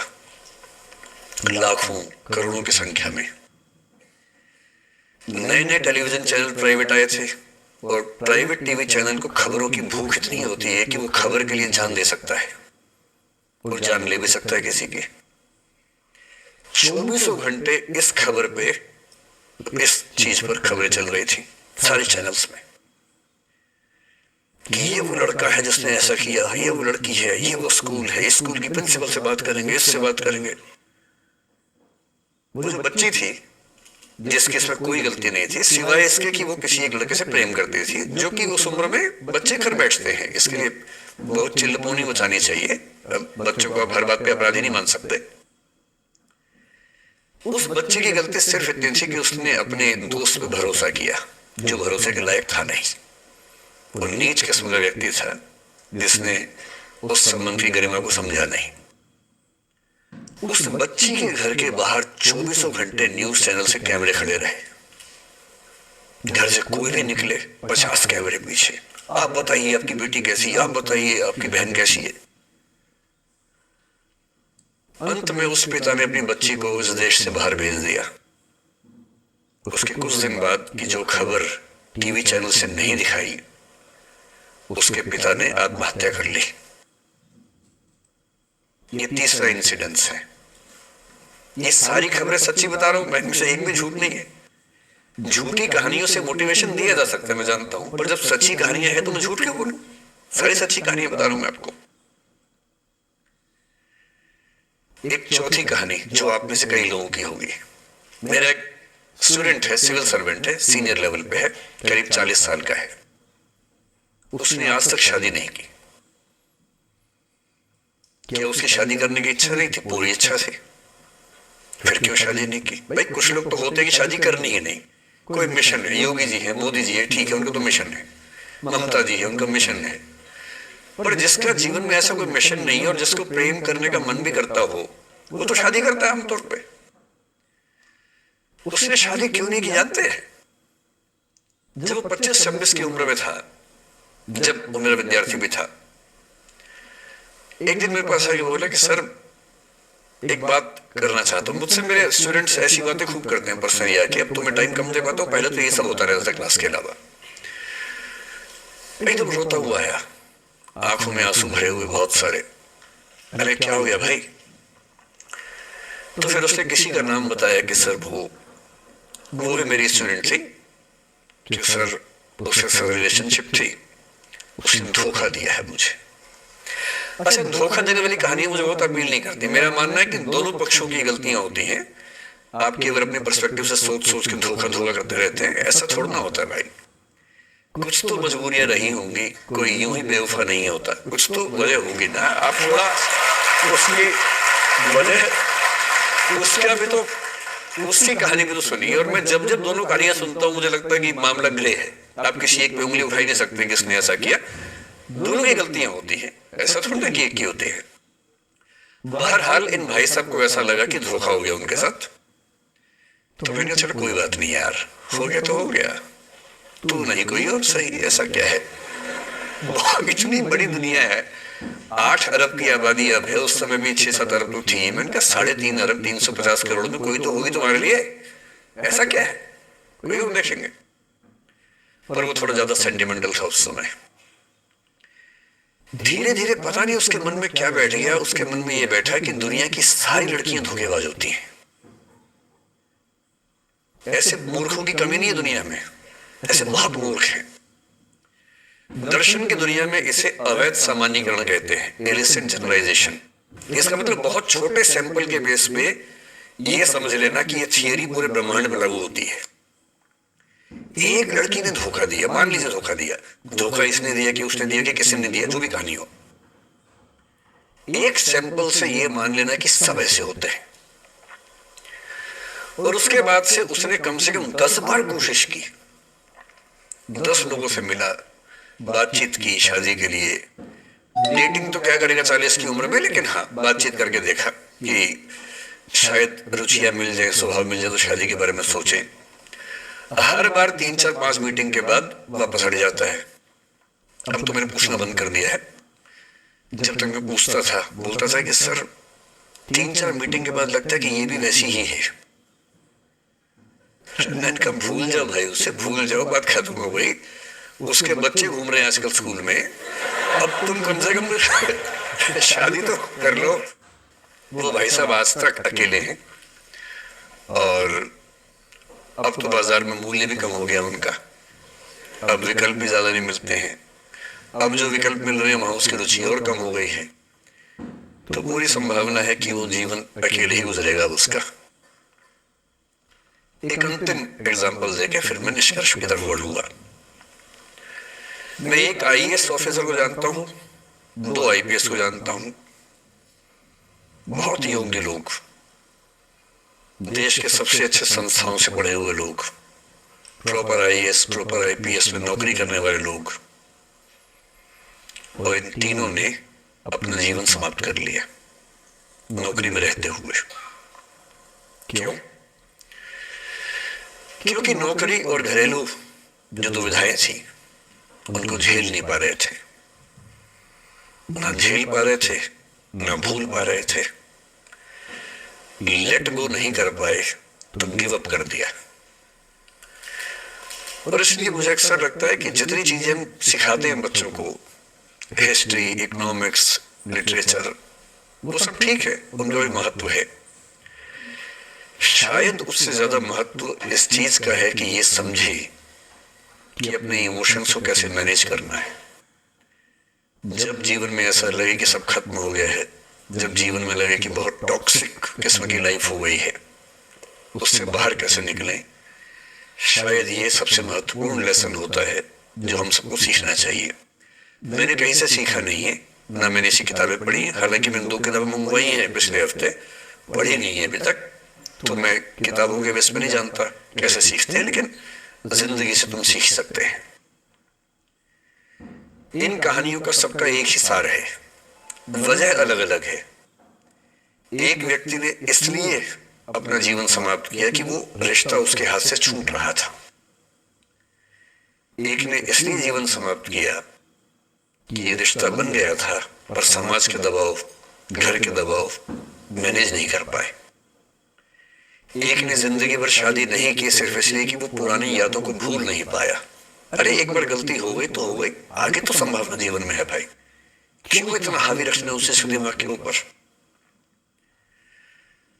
लाखों करोड़ों की संख्या में। नए नए टेलीविजन चैनल प्राइवेट आए थे, और प्राइवेट टीवी चैनल को खबरों की भूख इतनी होती है कि वो खबर के लिए जान दे सकता है और जान ले भी सकता है किसी की। 24 घंटे इस खबर पे, इस चीज पर खबरें चल रही थी सारे चैनल्स में, कि ये वो लड़का है जिसने ऐसा किया, ये वो लड़की है, ये वो स्कूल है, इस स्कूल की प्रिंसिपल से बात करेंगे, इससे बात करेंगे। वो जो बच्ची थी जिसकी इसमें कोई गलती नहीं थी सिवाय इसके कि वो किसी एक लड़के से प्रेम करती थी, जो कि उस उम्र में बच्चे कर बैठते हैं। इसके लिए बहुत चिल्लपोनी मचानी चाहिए। बच्चों को आप हर बात पे अपराधी नहीं मान सकते। उस बच्चे की गलती सिर्फ इतनी थी कि उसने अपने दोस्त पे भरोसा किया जो भरोसे के लायक था नहीं। वो नीच किस्म का व्यक्ति था जिसने उस संबंध की गरिमा को समझा नहीं। उस बच्ची के घर के बाहर 24 घंटे न्यूज चैनल से कैमरे खड़े रहे। घर से कोई नहीं निकले, 50 कैमरे पीछे। आप बताइए आपकी बेटी कैसी है, आप बताइए आपकी बहन कैसी है। अंत में उस पिता ने अपनी बच्ची को उस देश से बाहर भेज दिया। उसके कुछ दिन बाद की जो खबर टीवी चैनल से नहीं दिखाई, उसके पिता ने आत्महत्या कर ली। ये तीसरा इंसिडेंस है। ये सारी खबरें सच्ची बता रहा हूं मैं, इनमें से एक भी झूठ नहीं है। झूठी कहानियों से मोटिवेशन दिया जा सकता है, मैं जानता हूं, पर जब सच्ची कहानियां हैं तो मैं झूठ क्यों बोलूं? सारी सच्ची कहानियां बता रहा हूं मैं आपको। एक चौथी कहानी जो आप में से कई लोगों की होगी। मेरा एक स्टूडेंट है, सिविल सर्वेंट है, सीनियर लेवल पे है, करीब 40 साल का है। उसने आज तक शादी नहीं की। क्या उसकी शादी करने की इच्छा नहीं थी? पूरी इच्छा थी। फिर क्यों शादी नहीं की? भाई कुछ लोग तो होते हैं कि शादी करनी ही नहीं, कोई मिशन है। योगी जी है, मोदी जी है, ठीक है, उनका तो मिशन है। ममता जी है, उनका मिशन है। पर जिसका जीवन में ऐसा कोई मिशन नहीं है और जिसको प्रेम करने का मन भी करता हो, वो तो शादी करता है आमतौर पे। उसने शादी क्यों नहीं की जानते हैं? जब वो 25-26 की उम्र में था, जब वो मेरा विद्यार्थी भी था, एक दिन मेरे पास आके बोला कि सर एक बात करना चाहता हूँ। मुझसे मेरे स्टूडेंट्स ऐसी बातें खूब करते हैं पर्सनली आके, अब तो मैं टाइम कम दे पाता हूँ, पहले तो ये सब होता रहता था क्लास के अलावा। एकदम रोता हुआ आया, आंखों में आंसू भरे हुए बहुत सारे। अरे क्या हो गया भाई? तो फिर उसने किसी का नाम बताया कि सर वो भी मेरी स्टूडेंट थी, कि सर उसके साथ रिलेशनशिप थी, उसने धोखा दिया है मुझे। अच्छा, धोखा देने वाली कहानियां मुझे बहुत अपील नहीं करती। मेरा मानना है कि दोनों पक्षों की गलतियां होती हैं। आप केवल अपने पर्सपेक्टिव से सोच सोच के धोखा करते रहते हैं, ऐसा थोड़ा ना होता है भाई। कुछ तो मजबूरियां रही होंगी, कोई यूं ही बेवफा नहीं होता, कुछ तो वजह होगी ना। आप थोड़ा उसकी वजह, उसका भी तो, उसकी कहानी भी तो सुनिए। और मैं जब जब दोनों कहानियां सुनता हूं मुझे लगता है कि मामला ग्रे है। आप किसी एक पे उंगली उठा ही नहीं सकते किसने ऐसा किया। दोनों की गलतियां होती हैं, ऐसा थोड़ा ना कि एक की होती है। बहरहाल इन भाई साहब को ऐसा लगा कि धोखा हो गया उनके साथ। तो मैंने कहा चलो कोई बात नहीं यार, हो गया तो हो गया, तू नहीं कोई और सही, ऐसा क्या है। इतनी बड़ी दुनिया है, 8 अरब की आबादी अब है, उस समय भी 6-7 अरब तो थी। मैंने कहा 3.5 अरब 350 करोड़ में कोई तो होगी तुम्हारे लिए, ऐसा क्या है, कोई और देखेंगे। पर वो थोड़ा ज्यादा सेंटिमेंटल था उस समय। धीरे धीरे पता नहीं उसके मन में क्या बैठ गया, उसके मन में ये बैठा कि दुनिया की सारी लड़कियां धोखेबाज होती हैं। ऐसे मूर्खों की कमी नहीं है दुनिया में, ऐसे बहुत मूर्ख हैं। दर्शन की दुनिया में इसे अवैध सामान्यीकरण कहते हैं, इलिसिट जनरलाइजेशन। इसका मतलब बहुत छोटे सैंपल के बेस पे ये समझ लेना कि ये थियरी पूरे ब्रह्मांड में लागू होती है। एक लड़की ने धोखा दिया, मान लीजिए धोखा दिया, धोखा इसने दिया कि उसने दिया कि किसी ने दिया, जो भी कहानी हो, एक सैंपल से ये मान लेना कि सब ऐसे होते हैं। और उसके बाद से उसने कम से कम 10 बार कोशिश की, 10 लोगों से मिला, बातचीत की शादी के लिए। डेटिंग तो क्या करेगा 40 की उम्र में, लेकिन हाँ बातचीत करके देखा कि शायद रुचियां मिल जाए, स्वभाव मिल जाए, तो शादी के बारे में सोचें। हर बार 3-4-5 मीटिंग के बाद वापस हट जाता है। अब तो मैंने पूछना बंद कर दिया है। जब तक मैं पूछता था, बोलता था कि सर 3-4 मीटिंग के बाद लगता है कि ये भी वैसी ही है। मैंने कहा भूल जाओ भाई, उससे भूल जाओ, बात खत्म हो गई। उसके बच्चे घूम रहे हैं आजकल स्कूल में, अब तुम कम से कम शादी तो कर लो। वो भाई साहब आज तक अकेले हैं और अब तो बाजार में मूल्य भी कम हो गया उनका, अब विकल्प भी ज्यादा नहीं मिलते हैं। अब जो विकल्प मिल रहे हैं वहां उसकी रुचि और कम हो गई है। तो पूरी संभावना है कि वो जीवन अकेले ही गुजरेगा उसका। एक अंतिम एग्जाम्पल देके फिर मैं निष्कर्ष की तरफ बढ़ूंगा। मैं एक आईएएस ऑफिसर को जानता हूं, 2 आईपीएस को जानता हूं, बहुत योग्य लोग, देश के सबसे अच्छे संस्थाओं से पढ़े हुए लोग, प्रॉपर आईएएस प्रॉपर आईपीएस में नौकरी करने वाले लोग, और इन तीनों ने अपना जीवन समाप्त कर लिया नौकरी में रहते हुए। क्यों? क्योंकि नौकरी और घरेलू जो दुविधाएं थी उनको झेल नहीं पा रहे थे, ना झेल पा रहे थे, ना भूल पा रहे थे, लेट गो नहीं कर पाए तो गिव अप कर दिया। और इसलिए मुझे अक्सर लगता है कि जितनी चीजें हम सिखाते हैं बच्चों को, हिस्ट्री, इकोनॉमिक्स, लिटरेचर, वो सब ठीक है, उनका भी महत्व है। शायद उससे ज्यादा महत्व इस चीज का है कि ये समझे कि अपने इमोशंस को कैसे मैनेज करना है। जब जीवन में ऐसा लगे कि सब खत्म हो गया है, जब जीवन में लगे कि बहुत टॉक्सिक किस्म की लाइफ हो गई है, उससे बाहर कैसे निकलें, शायद ये सबसे महत्वपूर्ण लेसन होता है जो हम सबको सीखना चाहिए। मैंने कहीं से सीखा नहीं है, ना मैंने ऐसी किताबें पढ़ी, हालांकि मैंने 2 किताबें मंगवाई हैं पिछले हफ्ते, पढ़ी नहीं है अभी तक, तो मैं किताबों के बेस पे नहीं जानता कैसे सीखते हैं, लेकिन जिंदगी से तुम सीख सकते हैं। इन कहानियों का सबका एक ही सार है, वजह अलग अलग है। एक व्यक्ति ने इसलिए अपना जीवन समाप्त किया कि वो रिश्ता उसके हाथ से छूट रहा था। एक ने इसलिए जीवन समाप्त किया कि ये रिश्ता बन गया था, पर समाज के दबाव, घर के दबाव मैनेज नहीं कर पाए। एक ने जिंदगी भर शादी नहीं की सिर्फ इसलिए कि वो पुरानी यादों को भूल नहीं पाया। अरे एक बार गलती हो गई तो हो गई, आगे तो संभावना जीवन में है भाई, क्यों इतना हावी रखना उसे दिमाग के ऊपर।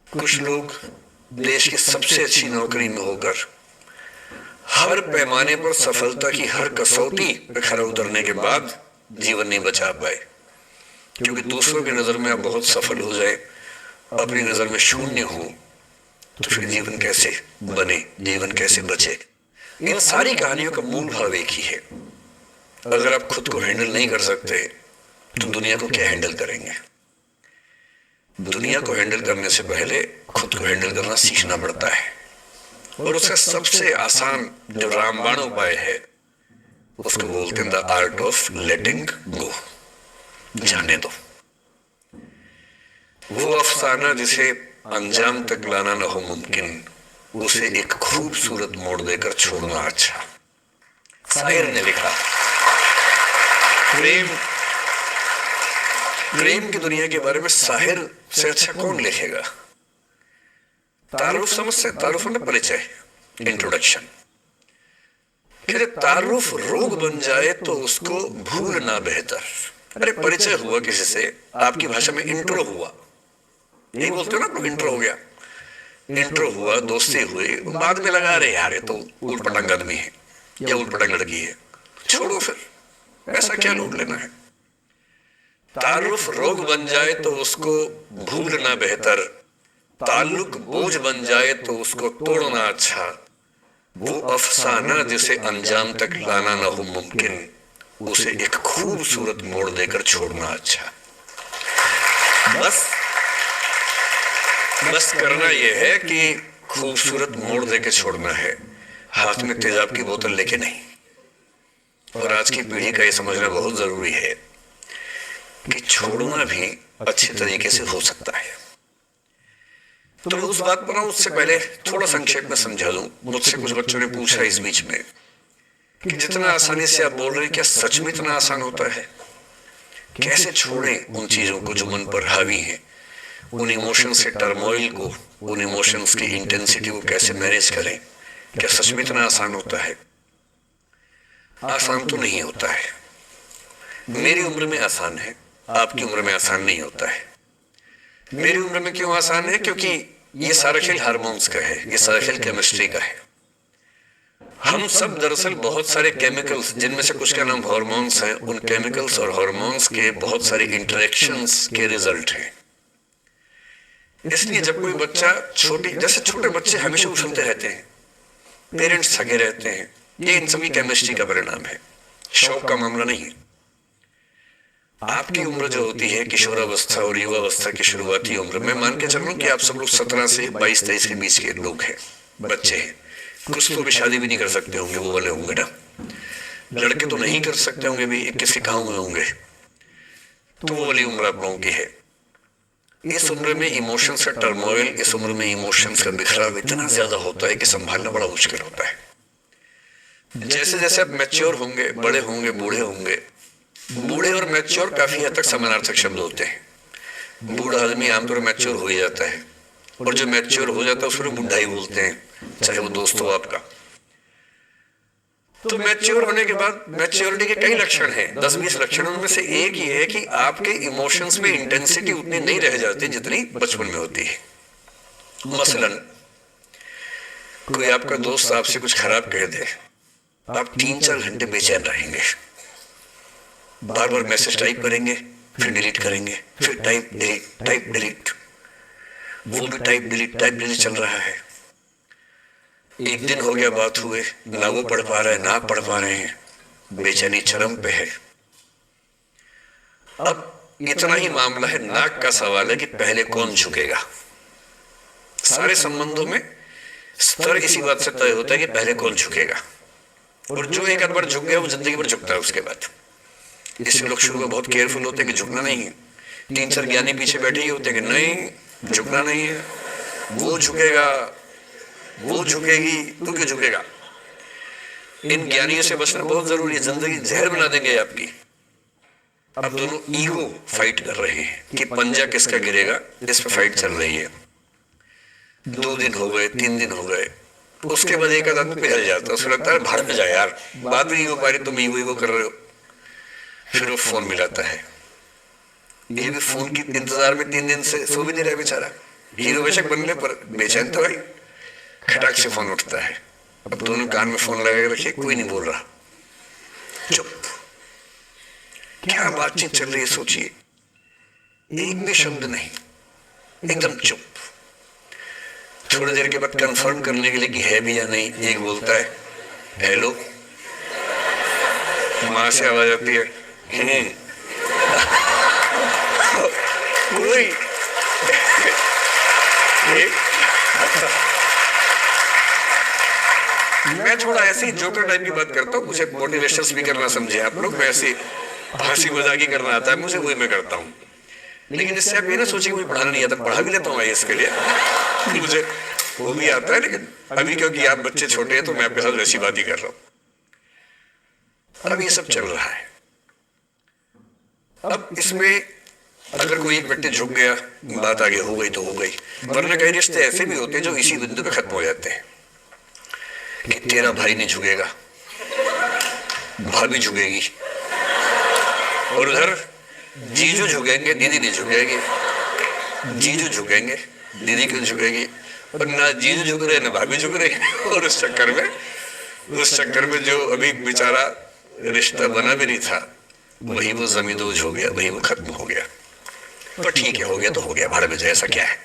कुछ लोग देश की सबसे अच्छी नौकरी में होकर हर पैमाने पर सफलता की हर कसौटी पे खरा उतरने के बाद जीवन नहीं बचा पाए, क्योंकि दूसरों की नजर में आप बहुत सफल हो जाए, अपनी नजर में शून्य हो, तो फिर जीवन कैसे बने, जीवन कैसे बचे। इन सारी कहानियों का मूल भाव एक ही है, अगर आप खुद को हैंडल नहीं कर सकते तो दुनिया को क्या हैंडल करेंगे। दुनिया को हैंडल करने से पहले खुद को हैंडल करना सीखना पड़ता है, और उसका सबसे आसान जो रामबाण उपाय है उसको बोलते हैं द आर्ट ऑफ लेटिंग गो, जाने दो। वो अफसाना जिसे अंजाम तक लाना न हो मुमकिन, उसे एक खूबसूरत मोड़ देकर छोड़ना अच्छा। शायर ने लिखा, प्रेम की दुनिया के बारे में शायर से अच्छा कौन लिखेगा। तारुफ समझते, तारुफ मतलब परिचय, इंट्रोडक्शन। कहते तारुफ रोग बन जाए तो उसको भूलना बेहतर। अरे परिचय हुआ किसी से, आपकी भाषा में इंट्रो हुआ, यही बोलते हो ना आप लोग, इंट्रो हो गया, इंट्रो हुआ, दोस्ती हुई, बाद में लगा रहे यार ये तो उल्ट पटांग आदमी है या उल्ट पटांग लड़की है, छोड़ो फिर, ऐसा क्या लूट लेना है। तारुफ रोग बन जाए तो उसको भूलना बेहतर, ताल्लुक बोझ बन जाए तो उसको तोड़ना अच्छा, वो अफसाना जिसे अंजाम तक लाना न हो मुमकिन, उसे एक खूबसूरत मोड़ देकर छोड़ना अच्छा। बस करना यह है कि खूबसूरत मोड़ देकर छोड़ना है, हाथ में तेजाब की बोतल लेके नहीं। और आज की पीढ़ी का यह समझना बहुत जरूरी है कि छोड़ना भी अच्छे तरीके से हो सकता है। तो मैं उस बात पर आऊं उससे पहले थोड़ा संक्षेप में समझा दूं। मुझसे कुछ बच्चों ने पूछा इस बीच में कि जितना आसानी से आप बोल रहे हैं, क्या सच में इतना आसान होता है? कैसे छोड़ें उन चीजों को जो मन पर हावी हैं, उन इमोशंस के टर्मोइल को, उन इमोशंस की इंटेंसिटी को कैसे मैनेज करें? क्या सच में इतना आसान होता है? आसान तो नहीं होता है। मेरी उम्र में आसान है, आपकी उम्र में आसान नहीं होता है। मेरी उम्र में क्यों आसान है? क्योंकि ये सारा खेल हार्मोन्स का है, ये सारा खेल केमिस्ट्री का है। हम सब दरअसल बहुत सारे केमिकल्स, जिनमें से कुछ का नाम हार्मोन्स है, उन केमिकल्स और हार्मोन्स के बहुत सारे इंटरेक्शंस के रिजल्ट हैं। इसलिए जब कोई बच्चा जैसे छोटे बच्चे हमेशा उछलते रहते हैं, पेरेंट्स थके रहते हैं, ये इन सभी केमिस्ट्री का परिणाम है, शौक का मामला नहीं। आपकी उम्र जो होती है किशोरावस्था और युवावस्था की शुरुआती उम्र में, मान के चलो कि आप सब लोग 17 से 22-23 के बीच के लोग हैं, बच्चे हैं। कुछ तो भी शादी भी नहीं कर सकते होंगे, वो वाले होंगे ना, लड़के तो नहीं कर सकते होंगे भी, 21 के कहाँ हुए होंगे, तो वो वाली उम्र आप लोगों की है। इस उम्र में इमोशंस का टर्मोइल, इस उम्र में इमोशंस का बिखराव इतना ज्यादा होता है कि संभालना बड़ा मुश्किल होता है। जैसे जैसे आप मैच्योर होंगे, बड़े होंगे, बूढ़े होंगे, बूढ़े और मैच्योर काफी हद तक समानार्थक शब्द होते हैं। बूढ़ा आदमी आमतौर मैच्योर हो ही जाता है, और जो मैच्योर हो जाता है उसको बुढ़ा ही बोलते हैं, चाहे वो दोस्त हो आपका। तो मैच्योर होने के बाद मैच्योरिटी के कई लक्षण हैं, 10-20 लक्षणों में से एक ये है कि आपके इमोशंस में इंटेंसिटी उतनी नहीं रह जाती जितनी बचपन में होती है। मसलन कोई आपका दोस्त आपसे कुछ खराब कह दे, आप 3-4 घंटे बेचैन रहेंगे, बार बार मैसेज टाइप करेंगे, फिर डिलीट करेंगे, फिर टाइप डिलीट, वो भी टाइप डिलीट चल रहा है। एक दिन हो गया बात हुए, ना वो पढ़ पा रहा है ना आप पढ़ पा रहे हैं, बेचैनी चरम पे है। अब इतना ही मामला है, नाक का सवाल है कि पहले कौन झुकेगा। सारे संबंधों में स्तर इसी बात से तय होता है कि पहले कौन झुकेगा, और जो एक बार झुक गया वो जिंदगी भर झुकता है उसके बाद। इसलिए लोग शुरू में बहुत केयरफुल होते हैं कि झुकना नहीं है। 3-4 ज्ञानी पीछे बैठे ही होते हैं कि नहीं झुकना नहीं है, वो झुकेगा, वो झुकेगी, तू क्यों झुकेगा। इन ज्ञानियों से बचना बहुत जरूरी है, जिंदगी जहर बना देंगे आपकी। अब दोनों ईगो फाइट कर रहे हैं कि पंजा किसका गिरेगा, इस पे फाइट चल रही है। 2 दिन हो गए, 3 दिन हो गए, उसके बाद एक आदमी पिघल जाता है, उसको लगता है भाड़ में जाए यार, बात भी नहीं हो पा रही, तुम ईगो कर रहे हो। फिर वो फोन मिलाता है, ये भी फोन की इंतजार में 3 दिन से सो भी नहीं रहा बेचारा, हीरो बेशक बनने पर बेचैन तो भाई। खटाक से फोन उठता है, अब दोनों कान में फोन लगा के रखिए, कोई नहीं बोल रहा, चुप। क्या बातचीत चल रही है सोचिए, एक भी शब्द नहीं, एकदम चुप। थोड़ी देर के बाद कंफर्म करने के लिए कि है भी या नहीं, एक बोलता है हेलो, मां से आवाज आती है कोई मैं थोड़ा ऐसी जोकर टाइप की बात करता हूँ, मुझे मोटिवेशनल स्पीकर ना समझे आप लोग, मैं ऐसी हंसी मजाक ही करना आता है मुझे, वही मैं करता हूँ। लेकिन इससे आप ये ना सोचिए मुझे पढ़ाना नहीं आता, पढ़ा भी लेता हूँ इसके लिए, मुझे वो भी आता है। लेकिन अभी क्योंकि आप बच्चे छोटे हैं तो मैं आपके साथ वैसी बात ही कर रहा हूँ। अब ये सब चल रहा है। अब इसमें अगर कोई एक व्यक्ति झुक गया, बात आगे हो गई तो हो गई, वरना कई रिश्ते ऐसे भी होते हैं जो इसी बिंदु पे खत्म हो जाते हैं कि तेरा भाई नहीं झुकेगा, भाभी झुकेगी, और उधर जीजू झुकेंगे, दीदी नहीं झुकेगी, जीजू झुकेंगे, दीदी क्यों झुकेगी, और ना जीजू झुक रहे ना भाभी झुक रही, और उस चक्कर में जो अभी बेचारा रिश्ता बना भी नहीं था, वही वो जमींदोज हो गया, वही वो खत्म हो गया। पर ठीक है, हो गया तो हो गया, भाड़ में जाए, ऐसा क्या है,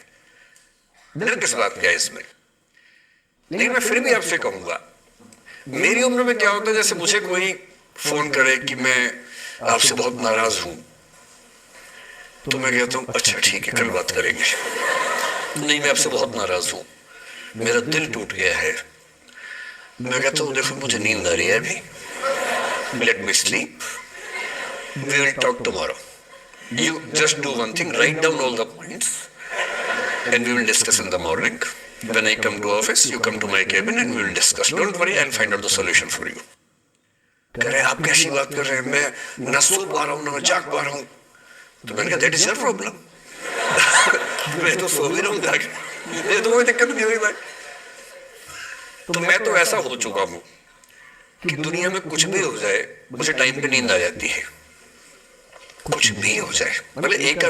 डर किस बात क्या है इसमें। लेकिन मैं फिर भी आपसे कहूंगा, मेरी उम्र में क्या होता है, जैसे मुझे कोई फोन करे कि मैं आपसे बहुत नाराज हूं, तो मैं कहता हूं अच्छा ठीक है, कल बात करेंगे। नहीं, मैं आपसे बहुत नाराज हूं, मेरा दिल टूट गया है, मैं कहता हूं देखो मुझे नींद आ रही है अभी, let me sleep, we will talk tomorrow, you just do one thing, write down all the points and we will discuss in the morning. When I come to office, you come to my cabin and we will discuss. Don't worry, I'll find out the solution for you. कह रहे आप कैसी बात कर रहे हैं, मैं ना सो पा रहा हूँ ना मैं जाग पा रहा हूँ। तो मैंने कहा दैट इज योर प्रॉब्लम, मैं तो सो भी रहा हूँ जाके, ये तो कोई दिक्कत नहीं हुई भाई। तो मैं तो ऐसा हो चुका हूँ कि दुनिया में कुछ भी हो जाए मुझे टाइम पे नींद आ जाती है, कुछ भी हो जाए। मतलब एक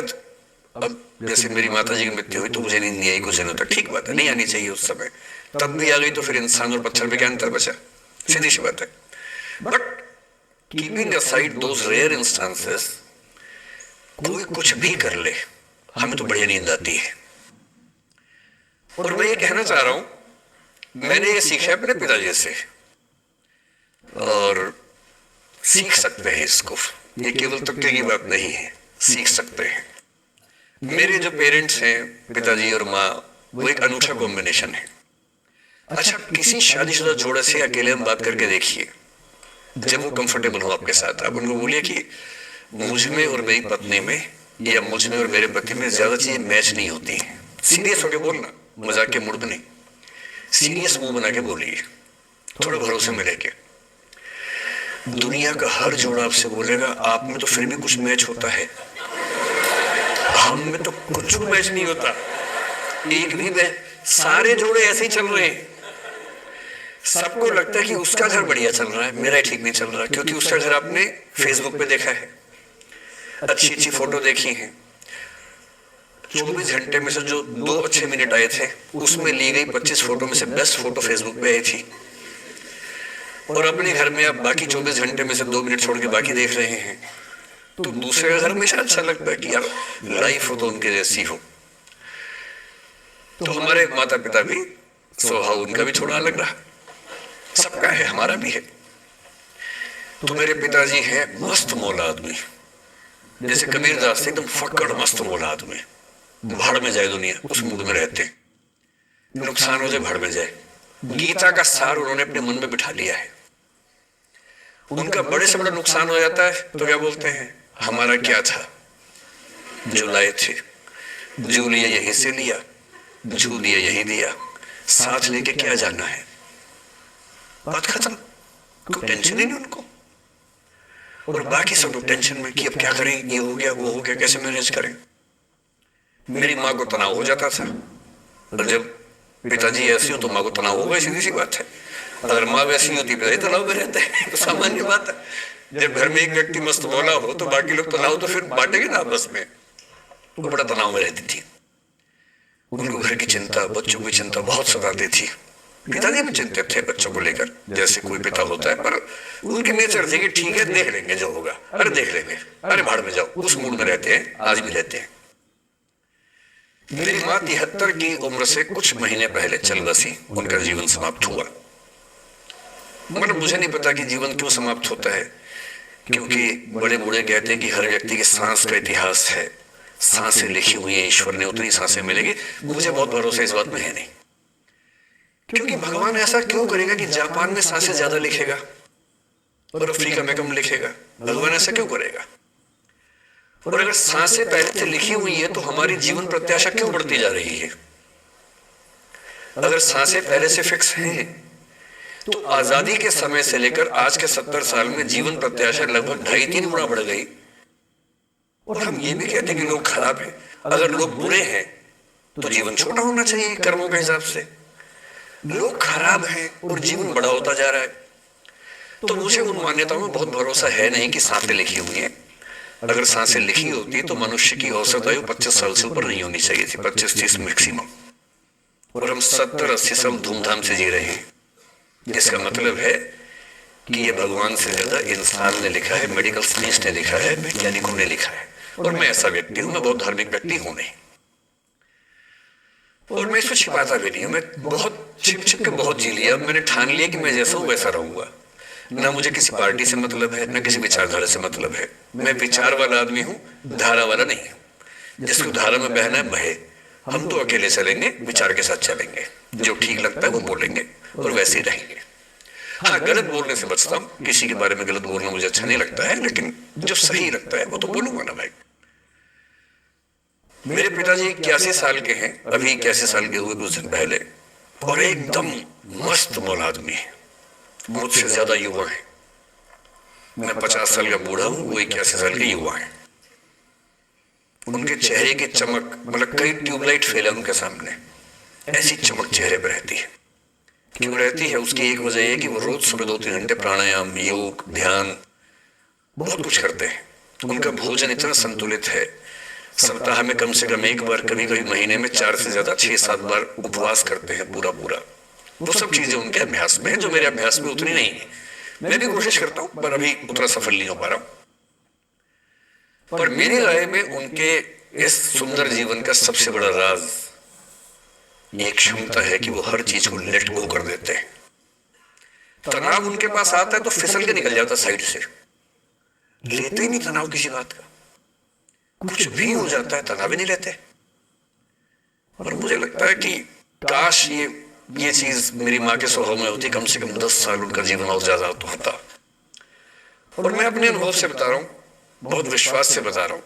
अब जैसे मेरी माता जी की मृत्यु हुई तो मुझे नींद नहीं आई कुछ दिनों तक, ठीक बात है, नहीं आनी चाहिए उस समय, तब भी आ गई तो फिर इंसान और पत्थर में क्या अंतर बचा, सीधी सी बात है। But keeping aside those rare instances, कोई कुछ भी कर ले हमें तो बढ़िया नींद आती है। और मैं ये कहना चाह रहा हूं, मैंने ये सीखा है अपने पिताजी से, और सीख सकते हैं इसको, ये केवल तथ्य की बात नहीं है, सीख सकते हैं। मेरे जो पेरेंट्स हैं, पिताजी और माँ, वो एक अनूठा कॉम्बिनेशन है। अच्छा, किसी शादीशुदा जोड़े से अकेले हम बात करके देखिए, जब वो कंफर्टेबल हो आपके साथ, आप उनको बोलिए कि मुझ में और मेरी पत्नी में, या मुझ में और मेरे पति में ज्यादा चीजें मैच नहीं होती हैं। सीरियस होके बोलना, मजाक के मूड में नहीं, सीरियस मुंह बना के बोलिए, थोड़ा भरोसे में लेके। दुनिया का हर जोड़ा आपसे बोलेगा आप में तो फिर भी कुछ मैच होता है, हम में तो कुछ मैच नहीं होता, एक भी मैच, सारे जोड़े ऐसे ही चल रहे हैं। सबको लगता है कि उसका घर बढ़िया चल रहा है, मेरा ठीक नहीं चल रहा, क्योंकि उसका घर आपने फेसबुक पे देखा है, अच्छी अच्छी फोटो देखी है। 24 घंटे में से जो 2 अच्छे मिनट आए थे, उसमें ली गई 25 फोटो में से बेस्ट फोटो फेसबुक पे आई थी। और अपने घर में आप बाकी 24 घंटे में से 2 मिनट छोड़ के बाकी देख रहे हैं, तो दूसरे का घर हमेशा अच्छा लगता है कि यार लाइफ हो तो उनके जैसी हो। तो हमारे माता पिता भी स्वभाव उनका भी थोड़ा अलग रहा, सबका है, हमारा भी है। तो मेरे पिताजी हैं मस्त मौला आदमी, जैसे कबीरदास एकदम फक्कड़ मस्त मौला आदमी, भाड़ में जाए दुनिया उस मूड में रहते, नुकसान हो जाए भाड़ में जाए। गीता का सार उन्होंने अपने मन में बिठा लिया है। उनका बड़े से बड़ा नुकसान हो जाता है तो क्या बोलते हैं, हमारा क्या था जो लाए थे, जो लिया यहीं से लिया, जो दिया यहीं दिया, साथ लेके क्या जाना है, बात खत्म, कोई टेंशन ही नहीं उनको। और बाकी सब लोग टेंशन में कि अब क्या करें, ये हो गया वो हो गया, कैसे मैनेज करें। मेरी माँ को तनाव हो जाता था, और जब पिताजी ऐसी हो तो माँ को तनाव होगा, सीधी सी बात है। अगर माँ वैसी होती पिताजी तनाव में रहते हैं, तो सामान्य बात है। जब घर में एक व्यक्ति मस्त मौला हो तो बाकी लोग तनाव तो फिर बांटेंगे ना आपस में, वो बड़ा तनाव में रहती थी। उनको घर की चिंता, बच्चों की चिंता बहुत सताती थी। पिताजी भी चिंतित थे बच्चों को लेकर, जैसे कोई पिता होता है, पर उनकी नेचर थी कि ठीक है देख लेंगे जो होगा, अरे देख लेंगे, अरे भाड़ में जाओ, उस मूड में रहते हैं, आज भी रहते हैं। मेरी माँ 73 की उम्र से कुछ महीने पहले चल बसी, उनका जीवन समाप्त हुआ। मतलब मुझे नहीं पता कि जीवन क्यों समाप्त होता है, क्योंकि बड़े बूढ़े कहते हैं कि हर व्यक्ति की सांस का इतिहास है, सांसें लिखी हुई है, ईश्वर ने उतनी सांसें मिलेगी। मुझे बहुत भरोसा इस बात में है नहीं, क्योंकि भगवान ऐसा क्यों करेगा कि जापान में सांसें ज्यादा लिखेगा और अफ्रीका में कम लिखेगा, भगवान ऐसा क्यों करेगा। और अगर सांसें पहले से लिखी हुई है तो हमारी जीवन प्रत्याशा क्यों बढ़ती जा रही है। अगर सांसें पहले से फिक्स हैं तो आजादी के समय से लेकर आज के 70 साल में जीवन प्रत्याशा लगभग 2.5-3 गुना बढ़ गई। और हम ये भी कहते हैं कि लोग खराब हैं। अगर लोग बुरे हैं तो जीवन छोटा होना चाहिए कर्मों के हिसाब से। लोग खराब हैं और जीवन बड़ा होता जा रहा है। तो मुझे उन मान्यताओं में बहुत भरोसा है नहीं कि सांसें लिखी हुई हैं। अगर सांसें लिखी होती तो मनुष्य की औसत आयु 25 साल से ऊपर नहीं होनी चाहिए थी, 25-30 मैक्सिमम। और हम 70-80 साल धूमधाम से जी रहे हैं। इसका मतलब है कि ये भगवान से ज्यादा इंसान ने लिखा है, मेडिकल साइंस ने लिखा है, वैज्ञानिकों ने लिखा है। और मैं ऐसा व्यक्ति हूं, मैं बहुत धार्मिक व्यक्ति हूं नहीं, और मैं इसको छिपाता भी नहीं हूं। मैं बहुत छिप छिप के बहुत जी लिया। मैंने ठान लिया कि मैं जैसा हूं वैसा रहूंगा। ना मुझे किसी पार्टी से मतलब है, ना किसी विचारधारा से मतलब है। मैं विचार वाला आदमी हूं, धारा वाला नहीं हूं। जिसको धारा में बहना है बहे, हम तो अकेले चलेंगे, विचार के साथ चलेंगे। जो ठीक लगता है वो बोलेंगे और वैसे ही रहेंगे। हाँ, गलत बोलने से बचता हूं, किसी के बारे में गलत बोलना मुझे अच्छा नहीं लगता है, लेकिन जो सही लगता है वो तो बोलूंगा ना भाई। मेरे पिताजी 81 साल के हैं, अभी 81 साल के हुए कुछ दिन पहले, और एकदम मस्त मौला आदमी है, मुझसे ज्यादा युवा है। मैं 50 साल का बूढ़ा हूं, वो 81 साल के युवा है। उनके चेहरे की चमक, मतलब कई ट्यूबलाइट फेल है उनके सामने, ऐसी चमक चेहरे पर रहती है। क्यों रहती है? उसकी एक वजह है कि वो रोज सुबह 2-3 घंटे प्राणायाम, योग, ध्यान, बहुत कुछ करते हैं। उनका भोजन इतना संतुलित है, सप्ताह में कम से कम एक बार, कभी कभी महीने में 4 से ज्यादा 6-7 बार उपवास करते हैं पूरा पूरा। वो सब चीजें उनके अभ्यास में है जो मेरे अभ्यास में उतनी नहीं है। मैं भी कोशिश करता हूं पर अभी उतना सफल नहीं हो पा रहा हूं। पर मेरी राय में उनके इस सुंदर जीवन का सबसे बड़ा राज ये क्षमता है कि वो हर चीज को लेट गो कर देते हैं। तनाव उनके पास आता है तो फिसल के निकल जाता साइड से, लेते ही नहीं तनाव किसी बात का। कुछ भी हो जाता है तनाव ही नहीं लेते। और मुझे लगता है कि काश ये चीज मेरी माँ के स्वभाव में होती, कम से कम 10 साल उनका जीवन और ज्यादा तो होता। और मैं अपने अनुभव से बता रहा हूँ, बहुत विश्वास से बता रहा हूँ।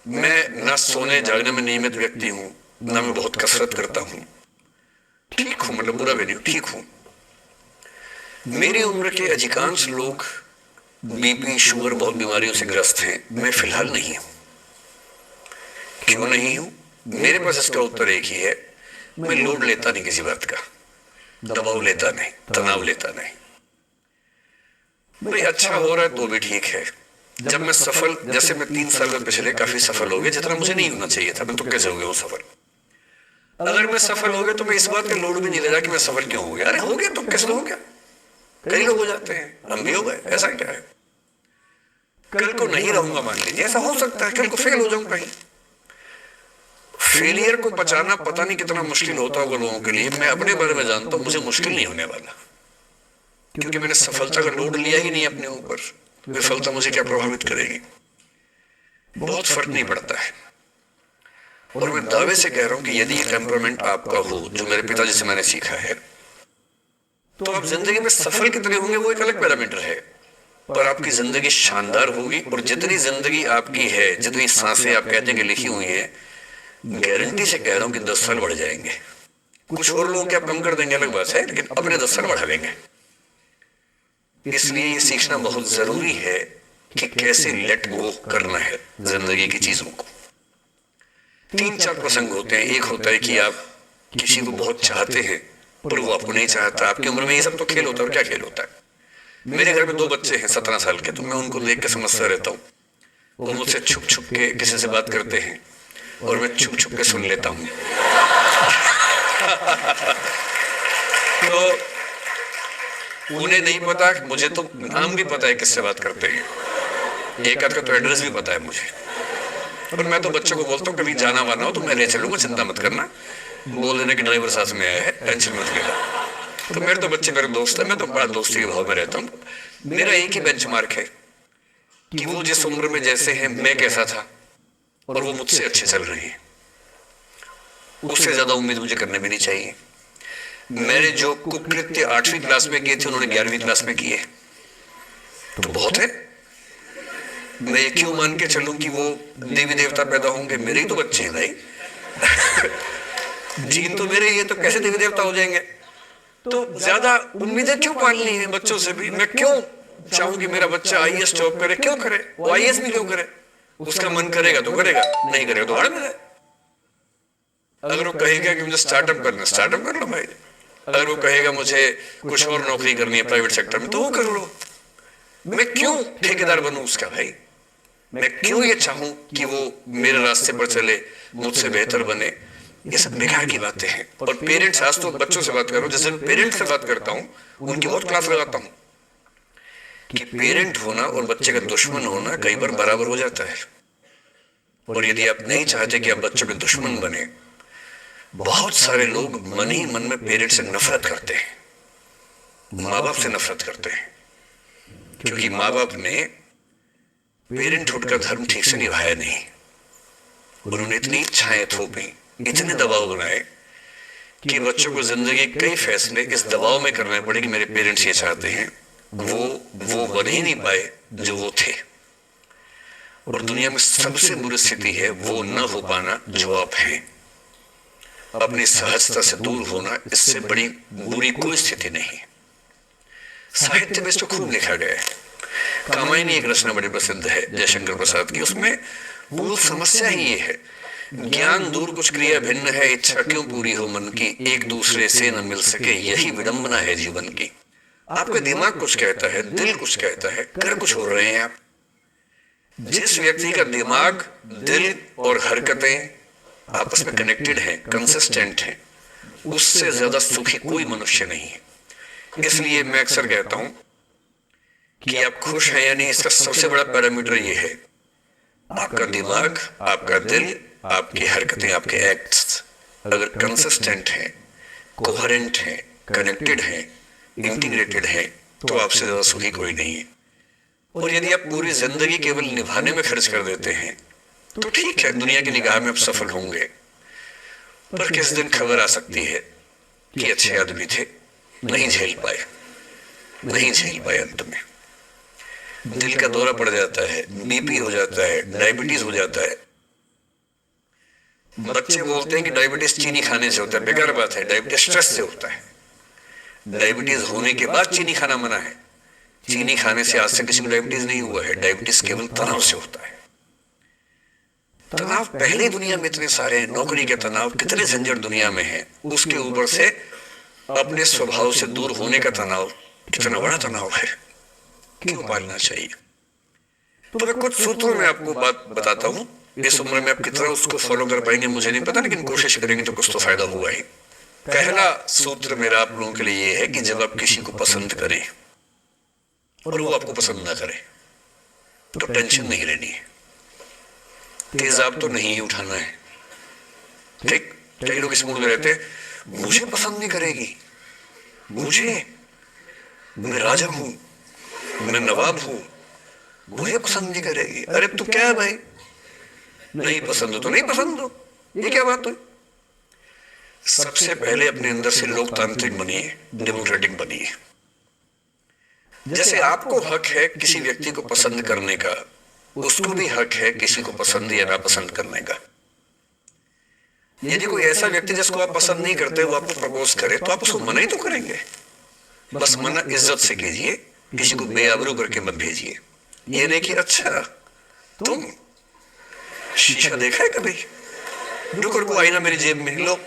मैं ना सोने जागने में नियमित व्यक्ति हूँ, ना मैं बहुत कसरत करता हूँ। ठीक हूँ, मतलब बुरा भी नहीं, ठीक हूँ। मेरी उम्र के अधिकांश लोग बीपी शुगर बहुत बीमारियों से ग्रस्त हैं, मैं फिलहाल नहीं हूं। क्यों नहीं हूं? मेरे पास इसका उत्तर एक ही है, मैं लोड लेता नहीं किसी बात का, दबाव लेता नहीं, तनाव लेता नहीं। भाई अच्छा हो रहा है तो भी ठीक है। जब मैं सफल, जैसे मैं 3 साल में पिछले काफी सफल हो गया, जितना मुझे नहीं होना चाहिए था, मैं तो कैसे हो गया वो सफल। अगर मैं सफल हो गया तो मैं इस बात का लोड भी नहीं ले रहा कि मैं सफल क्यों हो गया। अरे हो गया तो कैसे हो गया, कई लोग हो जाते हैं, हम भी हो गए, ऐसा क्या है। कल को नहीं रहूंगा मान लीजिए, ऐसा हो सकता है, कल को फेल हो जाऊं कहीं। फेलियर को बचाना पता नहीं कितना मुश्किल होता होगा लोगों के लिए। मैं अपने बारे में जानता हूं, मुझे मुश्किल नहीं होने वाला, क्योंकि मैंने सफलता का लोड लिया ही नहीं अपने ऊपर। विफलता मुझे क्या प्रभावित करेगी, बहुत फर्क नहीं पड़ता है। और मैं दावे से कह रहा हूं कि यदि ये टेम्परामेंट आपका हो, जो मेरे पिताजी से मैंने सीखा है, तो आप जिंदगी में सफल कितने होंगे वो एक अलग पैरामीटर है, पर आपकी जिंदगी शानदार होगी। और जितनी जिंदगी आपकी है, जितनी सांसें आप कहते हैं कि लिखी हुई है, गारंटी से कह रहा हूं कि 10 साल बढ़ जाएंगे। कुछ और लोग क्या कम कर देंगे अलग बात है, लेकिन अपने 10 साल बढ़ा लेंगे। इसलिए ये सीखना बहुत जरूरी है कि कैसे लेट गो करना है जिंदगी की चीजों को। 3-4 प्रसंग होते हैं। एक होता है कि आप किसी को बहुत चाहते हैं पर वो आपको नहीं चाहता। आपकी उम्र में ये सब तो खेल होता है, और क्या खेल होता है। मेरे घर में 2 बच्चे हैं 17 साल के, तो मैं उनको देख के समझता रहता हूँ। वो मुझसे छुप छुप के किसी से बात करते हैं और मैं छुप छुप के सुन लेता हूँ। तो उन्हें नहीं पता, मुझे तो नाम भी पता है किससे बात करते हैं, एक आध का तो एड्रेस भी पता है मुझे। और मैं तो बच्चों को बोलता हूँ कभी जाना वाना हो तो मैं ले चलूंगा, चिंता मत करना, बोल देने कि ड्राइवर साथ में आया है, टेंशन मत लेना। तो मेरे तो बच्चे मेरे दोस्त है, मैं तो बड़ा दोस्ती के भाव में रहता हूँ। मेरा एक ही बेंचमार्क है कि वो जिस उम्र में जैसे हैं मैं कैसा था, और वो मुझसे अच्छे चल रहे हैं। उससे ज्यादा उम्मीद मुझे करने भी नहीं चाहिए। मैंने जो कुकृत्य 8वीं क्लास में किए थे उन्होंने 11वीं क्लास में किए, तो बहुत है। मैं ये क्यों मान के चलूं कि वो देवी देवता पैदा होंगे, मेरे ही तो बच्चे हैं भाई। जीन तो मेरे ही है, तो कैसे देवी देवता हो जाएंगे। तो ज्यादा उम्मीदें क्यों पालनी है बच्चों से भी। मैं क्यों चाहूं कि मेरा बच्चा आईएएस जॉब करे, क्यों करे, वो आईएएस भी क्यों करे। उसका मन करेगा तो करेगा, नहीं करेगा तो भाड़ में जाए। अगर वो कहेगा कि मुझे स्टार्टअप करना, स्टार्टअप कर लो भाई। अगर वो कहेगा मुझे कुछ और नौकरी करनी है प्राइवेट सेक्टर में, तो वो कर लो। मैं क्यों ठेकेदार बनूं उसका भाई। मैं क्यों ये चाहूं कि वो मेरे रास्ते पर चले, मुझसे बेहतर बने। ये सब बेकार की बातें हैं। और पेरेंट्स, आज तो बच्चों से बात करो, जैसे पेरेंट्स से बात करता हूं उनकी बहुत क्लास लगाता हूं कि पेरेंट होना और बच्चे का दुश्मन होना कई बार बराबर हो जाता है। और यदि आप नहीं चाहते कि आप बच्चों के दुश्मन बने, बहुत सारे लोग मन ही मन में पेरेंट से नफरत करते हैं, माँ बाप से नफरत करते हैं, क्योंकि माँ बाप ने पेरेंटहुड का धर्म ठीक से निभाया नहीं। उन्होंने इतनी इच्छाएं थोपी, इतने दबाव बनाए कि बच्चों को जिंदगी कई फैसले इस दबाव में करने पड़े कि मेरे पेरेंट्स ये चाहते हैं। वो बन ही नहीं पाए जो वो थे। और दुनिया में सबसे बुरी स्थिति है वो न हो पाना जो आप हैं। अपनी सहजता से दूर होना, इससे बड़ी बुरी कोई स्थिति नहीं। साहित्य में इसको खूब लिखा गया है। कामायनी एक रचना बड़ी प्रसिद्ध है जयशंकर प्रसाद की। उसमें मूल समस्या ही ये है, ज्ञान दूर कुछ क्रिया भिन्न है, इच्छा क्यों पूरी हो मन की, एक दूसरे से न मिल सके यही विडंबना है जीवन की। आपका दिमाग कुछ कहता है, दिल कुछ कहता है, कर कुछ हो रहे हैं आप। जिस व्यक्ति का दिमाग, दिल और हरकतें आपस में कनेक्टेड हैं, कंसिस्टेंट हैं, उससे ज्यादा सुखी कोई मनुष्य नहीं है। इसलिए मैं अक्सर कहता हूं कि आप खुश हैं या नहीं, इसका सबसे बड़ा पैरामीटर ये है आपका दिमाग, आपका दिल, आपकी हरकतें, आपके एक्ट्स। अगर कंसिस्टेंट है, कोहेरेंट है, कनेक्टेड है, इंटीग्रेटेड है, तो आपसे ज्यादा सुखी कोई नहीं है। और यदि आप पूरी जिंदगी केवल निभाने में खर्च कर देते हैं तो ठीक है, दुनिया की निगाह में आप सफल होंगे, पर किस दिन खबर आ सकती है कि अच्छे आदमी थे, नहीं झेल पाए, नहीं झेल पाए, अंत में दिल का दौरा पड़ जाता है, बीपी हो जाता है, डायबिटीज हो जाता है। बच्चे बोलते हैं कि डायबिटीज चीनी खाने से होता है, बेकार बात है, डायबिटीज स्ट्रेस से होता है। डायबिटीज होने के बाद चीनी खाना मना है। चीनी खाने से आज से किसी को डायबिटीज नहीं हुआ है, डायबिटीज केवल तनाव से होता है। तनाव पहले दुनिया में इतने सारे, नौकरी के तनाव, कितने झंझट दुनिया में है, उसके ऊपर से अपने स्वभाव से दूर होने का तनाव कितना बड़ा तनाव है, क्यों पालना चाहिए? तो मैं कुछ सूत्रों में आपको बात बताता हूं। इस उम्र में आप कितना उसको फॉलो कर पाएंगे मुझे नहीं पता, लेकिन कोशिश करेंगे तो कुछ तो फायदा हुआ ही। पहला सूत्र मेरा आप लोगों के लिए ये है कि जब आप किसी को पसंद करें और वो आपको पसंद ना करे तो टेंशन नहीं लेनी है, तेजाब तो नहीं ही उठाना है। ठीक, कई लोग इस मूड में रहते हैं, मुझे पसंद नहीं करेगी, मुझे, मैं राजा हूं, मैं नवाब हूं, मुझे पसंद नहीं करेगी। अरे तू क्या है भाई, नहीं पसंद हो तो नहीं पसंद हो, ये क्या बात हुई? सबसे पहले अपने अंदर से लोकतांत्रिक बनिए, डेमोक्रेटिक बनिए। जैसे आपको हक है किसी व्यक्ति को पसंद करने का, उसको भी हक है किसी को पसंद या नापसंद करने का। यदि कोई ऐसा व्यक्ति जिसको आप पसंद नहीं करते वो आपको प्रपोज करे तो आप उसको मना ही तो करेंगे। बस मना इज्जत से कीजिए, किसी को बेआबरू करके मत भेजिए। ये नहीं कि अच्छा तुम शीशा देखा है कभी, रुको रुको आईना मेरी जेब में लो,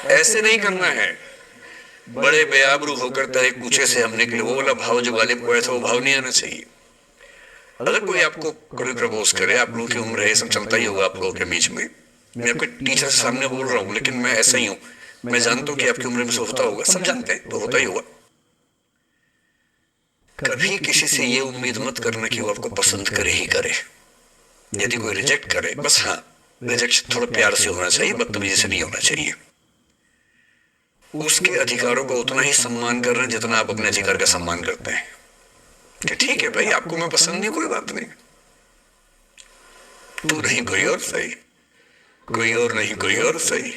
ऐसे नहीं करना है। बड़े बेआबरू होकर तेरे कूचे से हम निकले, वो वाला भाव जो गालिब को था वो भाव नहीं आना चाहिए। अगर कोई आपको कभी प्रपोज करे, आप लोगों की उम्र है, सब चलता ही होगा आप लोगों के बीच में, मैं आपके टीचर से सामने बोल रहा हूँ, लेकिन मैं ऐसा ही हूं, मैं जानता हूं कि आपकी उम्र में से होता होगा, सब जानते हैं तो होता ही होगा। कभी किसी से ये उम्मीद मत करना कि वो आपको पसंद करे ही करे। यदि कोई रिजेक्ट करे, बस हाँ, रिजेक्शन थोड़ा प्यार से होना चाहिए, बदतमीजी से नहीं होना चाहिए। उसके अधिकारों का उतना ही सम्मान कर रहे हैं जितना आप अपने अधिकार का सम्मान करते हैं। कि ठीक है भाई, आपको मैं पसंद नहीं, कोई बात नहीं, तू नहीं कोई और सही, कोई और नहीं कोई और सही,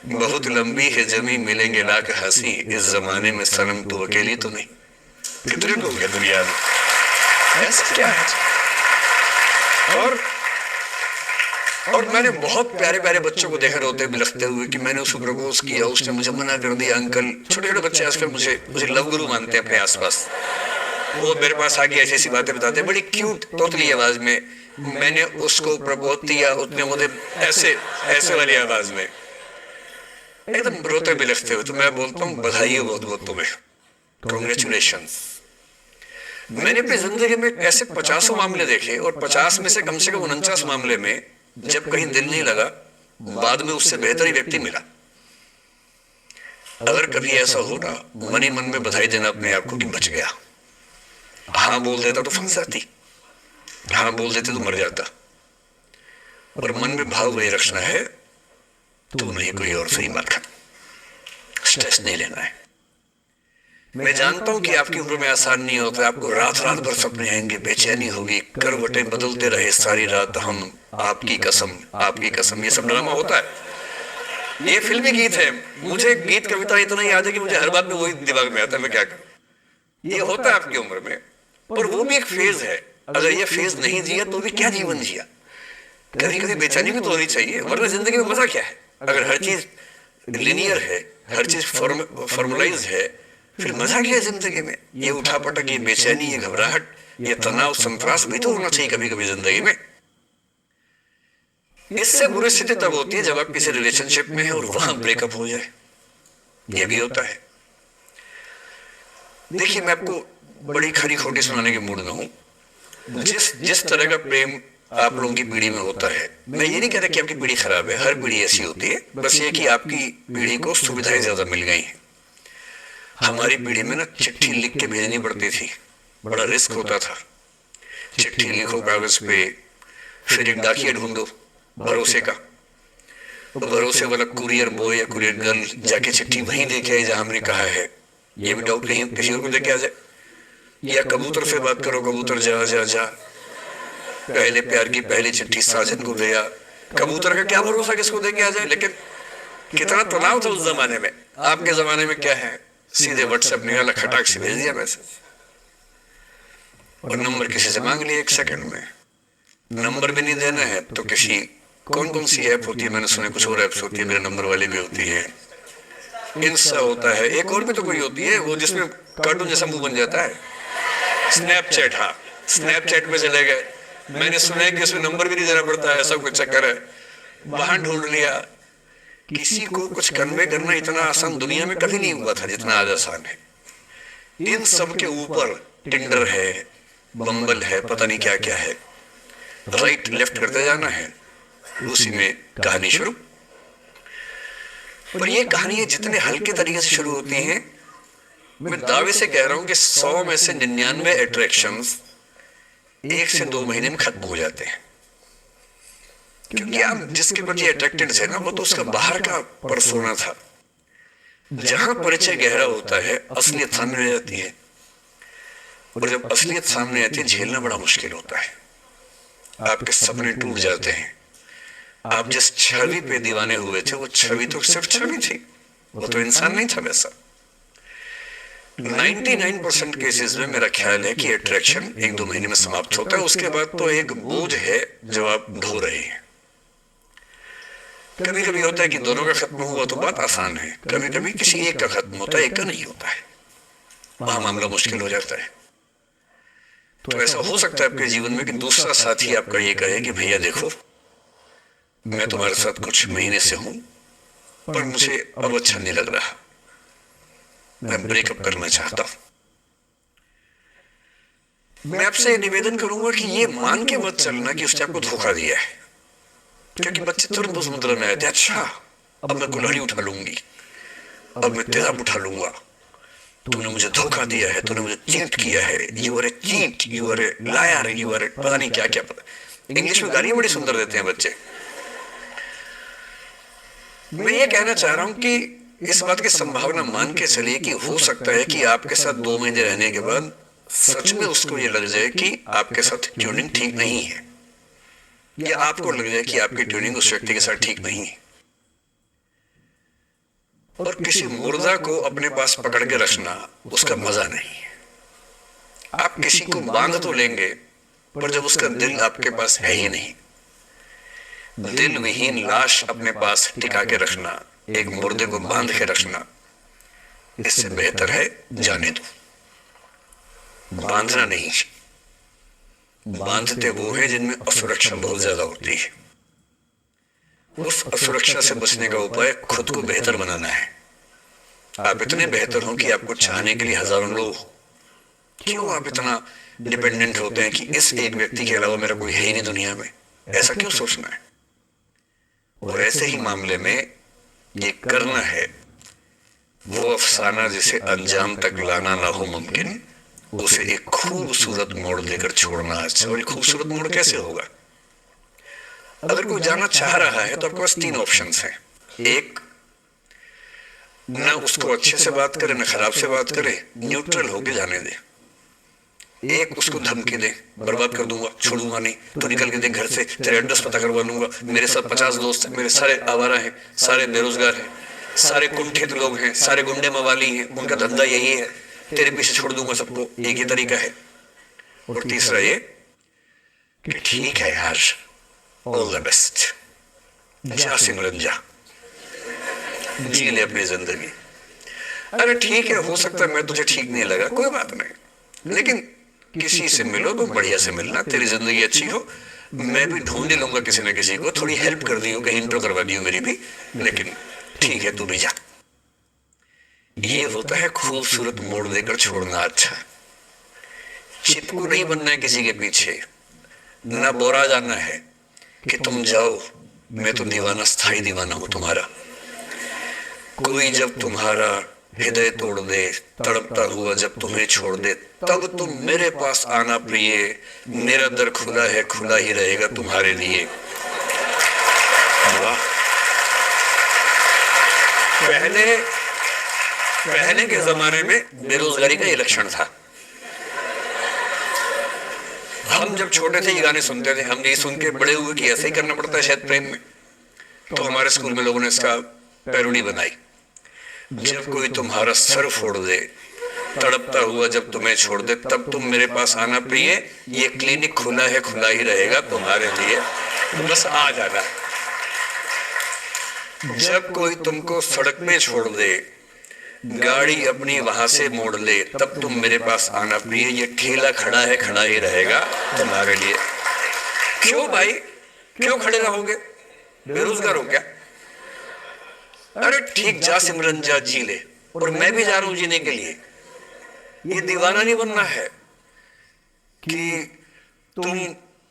बहुत लंबी है जमी मिलेंगे लाख हंसी, इस जमाने में सनम तू अकेली तो नहीं। कितने लोग हैं दुनिया में, ऐसा क्या है? और मैंने बहुत प्यारे प्यारे बच्चों को देखा रोते बिलखते हुए कि मैंने उसको प्रपोज किया, उसने मुझे मना कर दिया। अंकल, छोटे छोटे बच्चे आजकल मुझे लव गुरु मानते हैं अपने आसपास, वो मेरे पास आके ऐसी ऐसी बातें बताते हैं बड़ी क्यूट तोतली आवाज में, मैंने उसको प्रपोज किया, उसने मुझे ऐसे वाली आवाज में एकदम रोते बिलखते हुए। तो मैं बोलता हूँ बधाई हो बहुत बहुत तुम्हें, कांग्रेचुलेशंस। मैंने अपनी जिंदगी में ऐसे 50 मामले देखे और 50 में से कम 49 मामले में जब कहीं दिल नहीं लगा, बाद में उससे बेहतर ही व्यक्ति मिला। अगर कभी ऐसा हो ना, मन ही मन में बधाई देना अपने आप को कि बच गया। हाँ बोल देता तो फंस जाती, हाँ बोल देते तो मर जाता। और मन में भाव वही रखना है, तू नहीं कोई और सही मत कर, स्ट्रेस नहीं लेना है। मैं जानता हूं कि आपकी उम्र में आसान नहीं होता, आपको रात रात भर सपने आएंगे, बेचैनी होगी, करवटें बदलते रहे सारी रात हम, आपकी कसम आपकी कसम, ये सब ड्रामा होता है। ये फिल्मी गीत है, मुझे गीत कविता इतना याद है कि मुझे हर बात में वही दिमाग में आता है, मैं क्या करूं। ये होता है आपकी उम्र में, और वो भी एक फेज है। अगर ये फेज नहीं जिया तो भी क्या जीवन जिया। कभी कभी बेचैनी भी तो होनी चाहिए, वरना जिंदगी में मजा क्या है। अगर हर चीज लिनियर है, हर चीज फॉर्मुलाइज है, फिर मजा क्या है जिंदगी में। ये उठापटक, ये बेचैनी, ये घबराहट, ये तनाव, संतरास भी तो होना चाहिए कभी कभी जिंदगी में। इससे बुरी स्थिति तब होती है जब आप किसी रिलेशनशिप में हैं और वहां ब्रेकअप हो जाए, ये भी होता है। देखिए, मैं आपको बड़ी खरी खोटी सुनाने के मूड में हूं। जिस तरह का प्रेम आप लोगों की पीढ़ी में होता है, मैं ये नहीं कहता कि आपकी पीढ़ी खराब है, हर पीढ़ी ऐसी होती है, बस ये कि आपकी पीढ़ी को सुविधाएं ज्यादा मिल गई हैं। हमारी पीढ़ी में ना चिट्ठी लिख के भेजनी पड़ती थी, बड़ा रिस्क होता था। चिट्ठी लिखो कागज पे, फिर एक डाकिया ढूंढो भरोसे का, तो भरोसे वाला कुरियर बॉय या कुरियर गर्ल जाके चिट्ठी वहीं दे के आए जहां हमने कहा है, ये भी डाउट नहीं किसी और को दे के आ जाए। या कबूतर से बात करो, कबूतर जा जा जा, पहले प्यार की पहली चिट्ठी साजन को दिया। कबूतर का क्या भरोसा किसको दे के आ जाए, लेकिन कितना तनाव था उस जमाने में। आपके जमाने में क्या है, सीधे व्हाट्सएप निकाला, खटाक से भेज दिया मैसेज, और नंबर किसी से मांग लिया 1 सेकंड में। नंबर भी नहीं देना है तो किसी, कौन कौन सी ऐप होती है, मैंने सुना कुछ और ऐप्स होती है, मेरे नंबर वाली भी होती है, इंस्टा होता है, एक और भी तो कोई होती है वो जिसमें कार्टून जैसा मुंह बन जाता है, स्नैपचैट। हाँ, स्नैपचैट में चले गए, मैंने सुना है कि उसमें नंबर भी नहीं देना पड़ता है, ऐसा कुछ चक्कर है, वहां ढूंढ लिया। किसी को कुछ कन्वे करना इतना आसान दुनिया में कभी नहीं हुआ था जितना आज आसान है। इन सब के ऊपर टिंडर है, बम्बल है, पता नहीं क्या क्या है, राइट लेफ्ट करते जाना है, उसी में कहानी शुरू। पर ये कहानियां जितने हल्के तरीके से शुरू होती हैं, मैं दावे से कह रहा हूं कि 100 में से 99 अट्रैक्शंस 1 से 2 महीने में खत्म हो जाते हैं। क्योंकि आप जिसके प्रति अट्रैक्टेड थे ना, वो तो उसका बाहर का परसोना था। जहां परिचय गहरा होता है, असलियत सामने आ जाती है, और जब असलियत सामने आती है, झेलना बड़ा मुश्किल होता है। आपके सपने टूट जाते हैं। आप जिस छवि पे दीवाने हुए थे, वो छवि तो सिर्फ छवि थी, वो तो इंसान नहीं था वैसा। 99% केसेस में मेरा ख्याल है कि अट्रैक्शन 1-2 महीने में समाप्त होता है। उसके बाद तो एक बोझ है जो आप ढो रहे हैं। कभी कभी होता है कि दोनों का खत्म हुआ तो बात आसान है, कभी कभी किसी एक का खत्म होता है, एक का नहीं होता है, वहां मामला मुश्किल हो जाता है। तो ऐसा हो सकता है आपके जीवन में कि दूसरा साथी आपका ये कहे कि भैया देखो, मैं तुम्हारे साथ कुछ महीने से हूं, पर मुझे अब अच्छा नहीं लग रहा, मैं ब्रेकअप करना चाहता हूं। मैं आपसे निवेदन करूंगा कि ये मान के मत चलना कि उसने आपको धोखा दिया है, क्योंकि बच्चे तुरंत उस मुद्रा में आए थे, अच्छा अब मैं कुल्हाड़ी उठा लूंगी, अब मैं तेजाब उठा लूंगा, तूने मुझे धोखा दिया है, तूने मुझे चीट किया है, you are a cheat, you are a liar, you are a पता नहीं क्या क्या। पता, इंग्लिश में गालियां बड़ी सुंदर देते हैं बच्चे। मैं ये कहना चाह रहा हूं कि इस बात की संभावना मान के चलिए कि हो सकता है कि आपके साथ 2 महीने रहने के बाद सच में उसको ये लग जाए कि आपके साथ ट्यूनिंग ठीक नहीं है, या आपको लग जाए कि आपकी ट्यूनिंग उस व्यक्ति के साथ ठीक नहीं है। और किसी मुर्दा को अपने पास पकड़ के रखना उसका मजा नहीं है। आप किसी को बांध तो लेंगे, पर जब उसका दिल आपके पास है ही नहीं, दिल विहीन लाश अपने पास टिका के रखना, एक मुर्दे को बांध के रखना, इससे बेहतर है जाने दो। बांधना नहीं, बांधते वो हैं जिनमें असुरक्षा बहुत ज्यादा होती है। उस असुरक्षा से बचने का उपाय खुद को बेहतर बनाना है। आप इतने बेहतर हो कि आपको चाहने के लिए हजारों लोग, क्यों आप इतना डिपेंडेंट होते हैं कि इस एक व्यक्ति के अलावा मेरा कोई है ही नहीं दुनिया में, ऐसा क्यों सोचना है। और ऐसे ही मामले में ये करना है वो अफसाना जिसे अंजाम तक लाना ना हो मुमकिन, उसे एक खूबसूरत मोड़ देकर छोड़ना अच्छा। और खूबसूरत मोड़ कैसे होगा? अगर कोई जाना चाह रहा है तो आपके पास 3 ऑप्शंस हैं। एक, ना उसको अच्छे से बात करे, ना खराब से बात करे, न्यूट्रल होके जाने दे। एक, उसको धमकी दे, बर्बाद कर दूंगा, छोड़ूंगा नहीं, तो निकल के दे घर से, तेरे एड्रेस पता करवा लूंगा, मेरे साथ 50 दोस्त हैं, मेरे सारे आवारा हैं, सारे बेरोजगार हैं, सारे कुंठित लोग हैं, सारे गुंडे मवाली हैं, उनका धंधा यही है, तेरे पीछे छोड़ दूंगा सबको। एक ही तरीका है। और तीसरा ये कि ठीक है यार, ऑल द बेस्ट, जा सिमरन जा, जी ले अपनी जिंदगी। अरे ठीक है, हो सकता है मैं तुझे ठीक नहीं लगा, कोई बात नहीं, लेकिन किसी से मिलो तो बढ़िया से मिलना, तेरी जिंदगी अच्छी हो। मैं भी ढूंढ ही लूंगा किसी न किसी को, थोड़ी हेल्प कर दी हो, कहीं इंट्रो करवा दी हो मेरी भी, लेकिन ठीक है तू भी जा। ये होता है खूबसूरत मोड़ देकर छोड़ना अच्छा। चिपकू नहीं बनना है किसी के पीछे, ना बोरा जाना है कि तुम जाओ, मैं तो दीवाना, स्थायी दीवाना हूं तुम्हारा। कोई जब तुम्हारा हृदय तोड़ दे, तड़पता हुआ जब तुम्हें छोड़ दे, तब तुम मेरे पास आना प्रिय, मेरा दर खुला है, खुला ही रहेगा तुम्हारे लिए। वाह, पहले के जमाने में बेरोजगारी का ये लक्षण था। हम जब छोटे थे ये गाने सुनते थे, हम ये सुन के बड़े हुए कि ऐसे ही करना पड़ता है शायद प्रेम में। तो हमारे स्कूल में लोगों ने इसका पैरोडी बनाई। जब कोई तुम्हारा सर फोड़ दे, तड़पता हुआ जब तुम्हें छोड़ दे, तब तुम मेरे पास आना प्रिय, ये क्लिनिक खुला है, खुला ही रहेगा तुम्हारे लिए, बस आ जाना। जब कोई तुमको सड़क पे छोड़ दे, गाड़ी अपनी वहां से मोड़ ले, तब तुम मेरे पास आना प्रिय, ये ठेला खड़ा है, खड़ा ही रहेगा तुम्हारे लिए। क्यों भाई, क्यों खड़े रहोगे? बेरोजगार हो क्या? अरे ठीक, जा सिमरन जा, जी ले, और मैं भी जा रहा हूं जीने के लिए। ये दीवाना नहीं बनना है कि तुम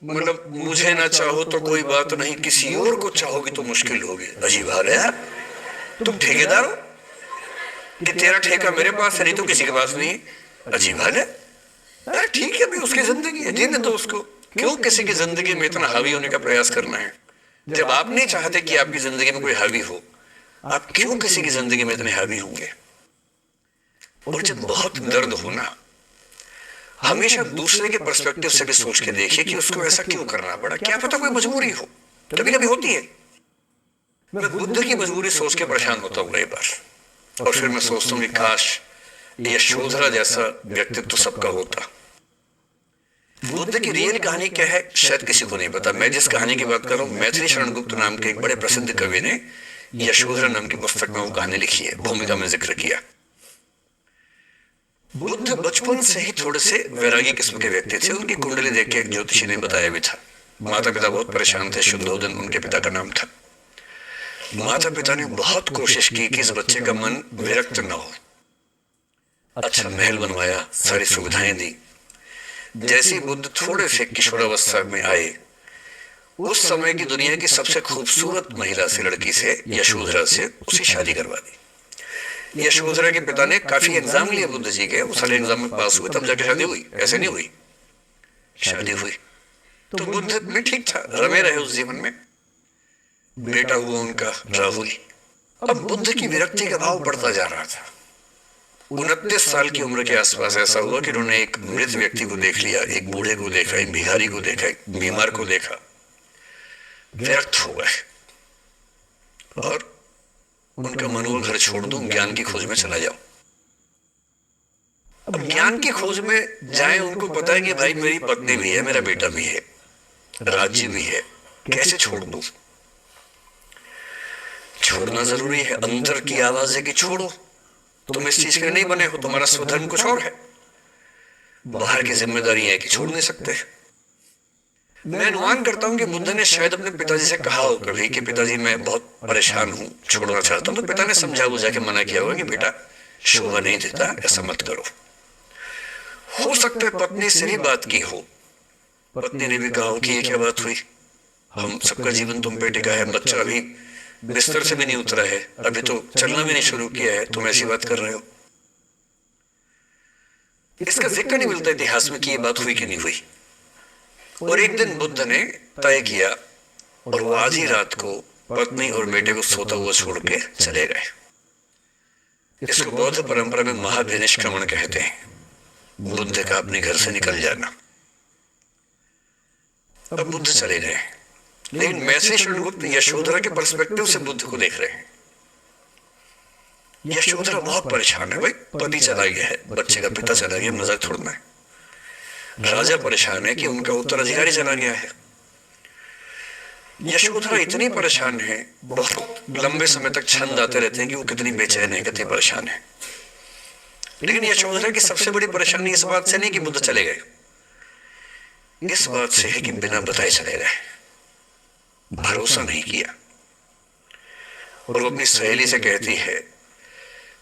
मतलब मुझे ना चाहो तो कोई बात नहीं, किसी और को चाहोगे तो मुश्किल होगी। अजीब हाल है यार। तुम ठेकेदार हो कि तेरा ठेका मेरे पास है, नहीं तो किसी के पास नहीं। अजीब हाल है। अरे ठीक है भाई, उसकी जिंदगी है, जीने दो उसको। क्यों किसी की जिंदगी में इतना हावी होने का प्रयास करना है? जब आप नहीं चाहते कि आपकी जिंदगी में कोई हावी हो, आप क्यों किसी की जिंदगी में इतने हावी होंगे? और जब बहुत दर्द हो ना, हमेशा दूसरे के पर्सपेक्टिव से भी सोच के देखिए कि उसको ऐसा क्यों करना पड़ा। क्या पता कोई मजबूरी हो, कभी कभी होती है। मैं बुद्ध की मजबूरी सोच के परेशान होता हूँ कई बार, और फिर मैं सोचता हूँ कि काश यशोधरा जैसा व्यक्तित्व सबका होता। बुद्ध की रियल कहानी क्या है शायद किसी को नहीं पता। मैं जिस कहानी की बात कर रहा हूँ, मैथिली शरण गुप्त नाम के एक बड़े प्रसिद्ध कवि ने यशोधरा नाम की पुस्तक में वो कहानी लिखी है, भूमिका में जिक्र किया। बुद्ध बचपन से ही थोड़े से वैरागी किस्म के व्यक्ति थे। उनकी कुंडली देख के एक ज्योतिषी ने बताया भी था। माता पिता बहुत परेशान थे, शुद्धोदन उनके पिता का नाम था। माता पिता ने बहुत कोशिश की कि इस बच्चे का मन विरक्त न हो। अच्छा महल बनवाया, सारी सुविधाएं दी। जैसे बुद्ध थोड़े से किशोरावस्था में आए, उस समय की दुनिया की सबसे खूबसूरत महिला से, लड़की से, यशोधरा से उसकी शादी करवा दी। यशोधरा के पिता ने काफी एग्जाम लिए बुद्ध जी के, वो सारे एग्जाम में पास हुए, तब जाके शादी हुई। ऐसे नहीं हुई, शादी हुई। तो बुद्ध में ठीक था, रमे रहे उस जीवन में। बेटा हुआ उनका राहुल। अब बुद्ध की विरक्ति का भाव बढ़ता जा रहा था। 29 साल की उम्र के आसपास ऐसा हुआ कि उन्होंने एक मृत व्यक्ति को देख लिया, एक बूढ़े को देखा, एक भिखारी को देखा, एक बीमार को देखा। व्यर्थ हो गए और उनका मन हुआ घर छोड़ दूं, ज्ञान की खोज में चला जाऊं। अब ज्ञान की खोज में जाए, उनको पता है कि भाई मेरी पत्नी भी है, मेरा बेटा भी है, राज्य भी है, कैसे छोड़ दूं? छोड़ना जरूरी है। अंदर की आवाज है कि छोड़ो, तुम इस चीज के नहीं बने हो, तुम्हारा स्वधर्म कुछ और है। बाहर की जिम्मेदारी है कि छोड़ नहीं सकते। मैं अनुमान करता हूं कि बुद्ध ने शायद अपने पिताजी से कहा हो कभी कि पिताजी मैं बहुत परेशान हूं, छोड़ना चाहता हूं। तो पिता ने समझा बुझा के मना किया होगा कि बेटा शोभा नहीं देता, ऐसा मत करो। हो सकता है पत्नी से भी बात की हो, पत्नी ने भी कहा हो कि ये क्या बात हुई, हम सबका जीवन तुम पे टिका है, बच्चा अभी बिस्तर से भी नहीं उतरा है, अभी तो चलना भी नहीं शुरू किया है, तुम ऐसी बात कर रहे हो। इसका जिक्र नहीं मिलता इतिहास में कि ये बात हुई कि नहीं हुई। और एक दिन बुद्ध ने तय किया और वो आज ही रात को पत्नी और बेटे को सोता हुआ छोड़ के चले गए। इसको बौद्ध परंपरा में महाविनिष्क्रमण कहते हैं, बुद्ध का अपने घर से निकल जाना। अब बुद्ध चले गए, लेकिन मैथिली शरण गुप्त यशोधरा के पर्सपेक्टिव से बुद्ध को देख रहे हैं। यशोधरा बहुत परेशान है, भाई पति चला गया है, बच्चे का पिता चला गया, मजाक छोड़ना है। राजा परेशान है कि उनका उत्तराधिकारी चला गया है। यशोधरा इतनी परेशान है, बहुत लंबे समय तक छंद आते रहते हैं कि वो कितनी बेचैन है, कितनी परेशान है। लेकिन यशोधरा की सबसे बड़ी परेशानी इस बात से नहीं कि बुद्ध चले गए, इस बात से है कि बिना बताए चले गए, भरोसा नहीं किया। और वो अपनी सहेली से कहती है,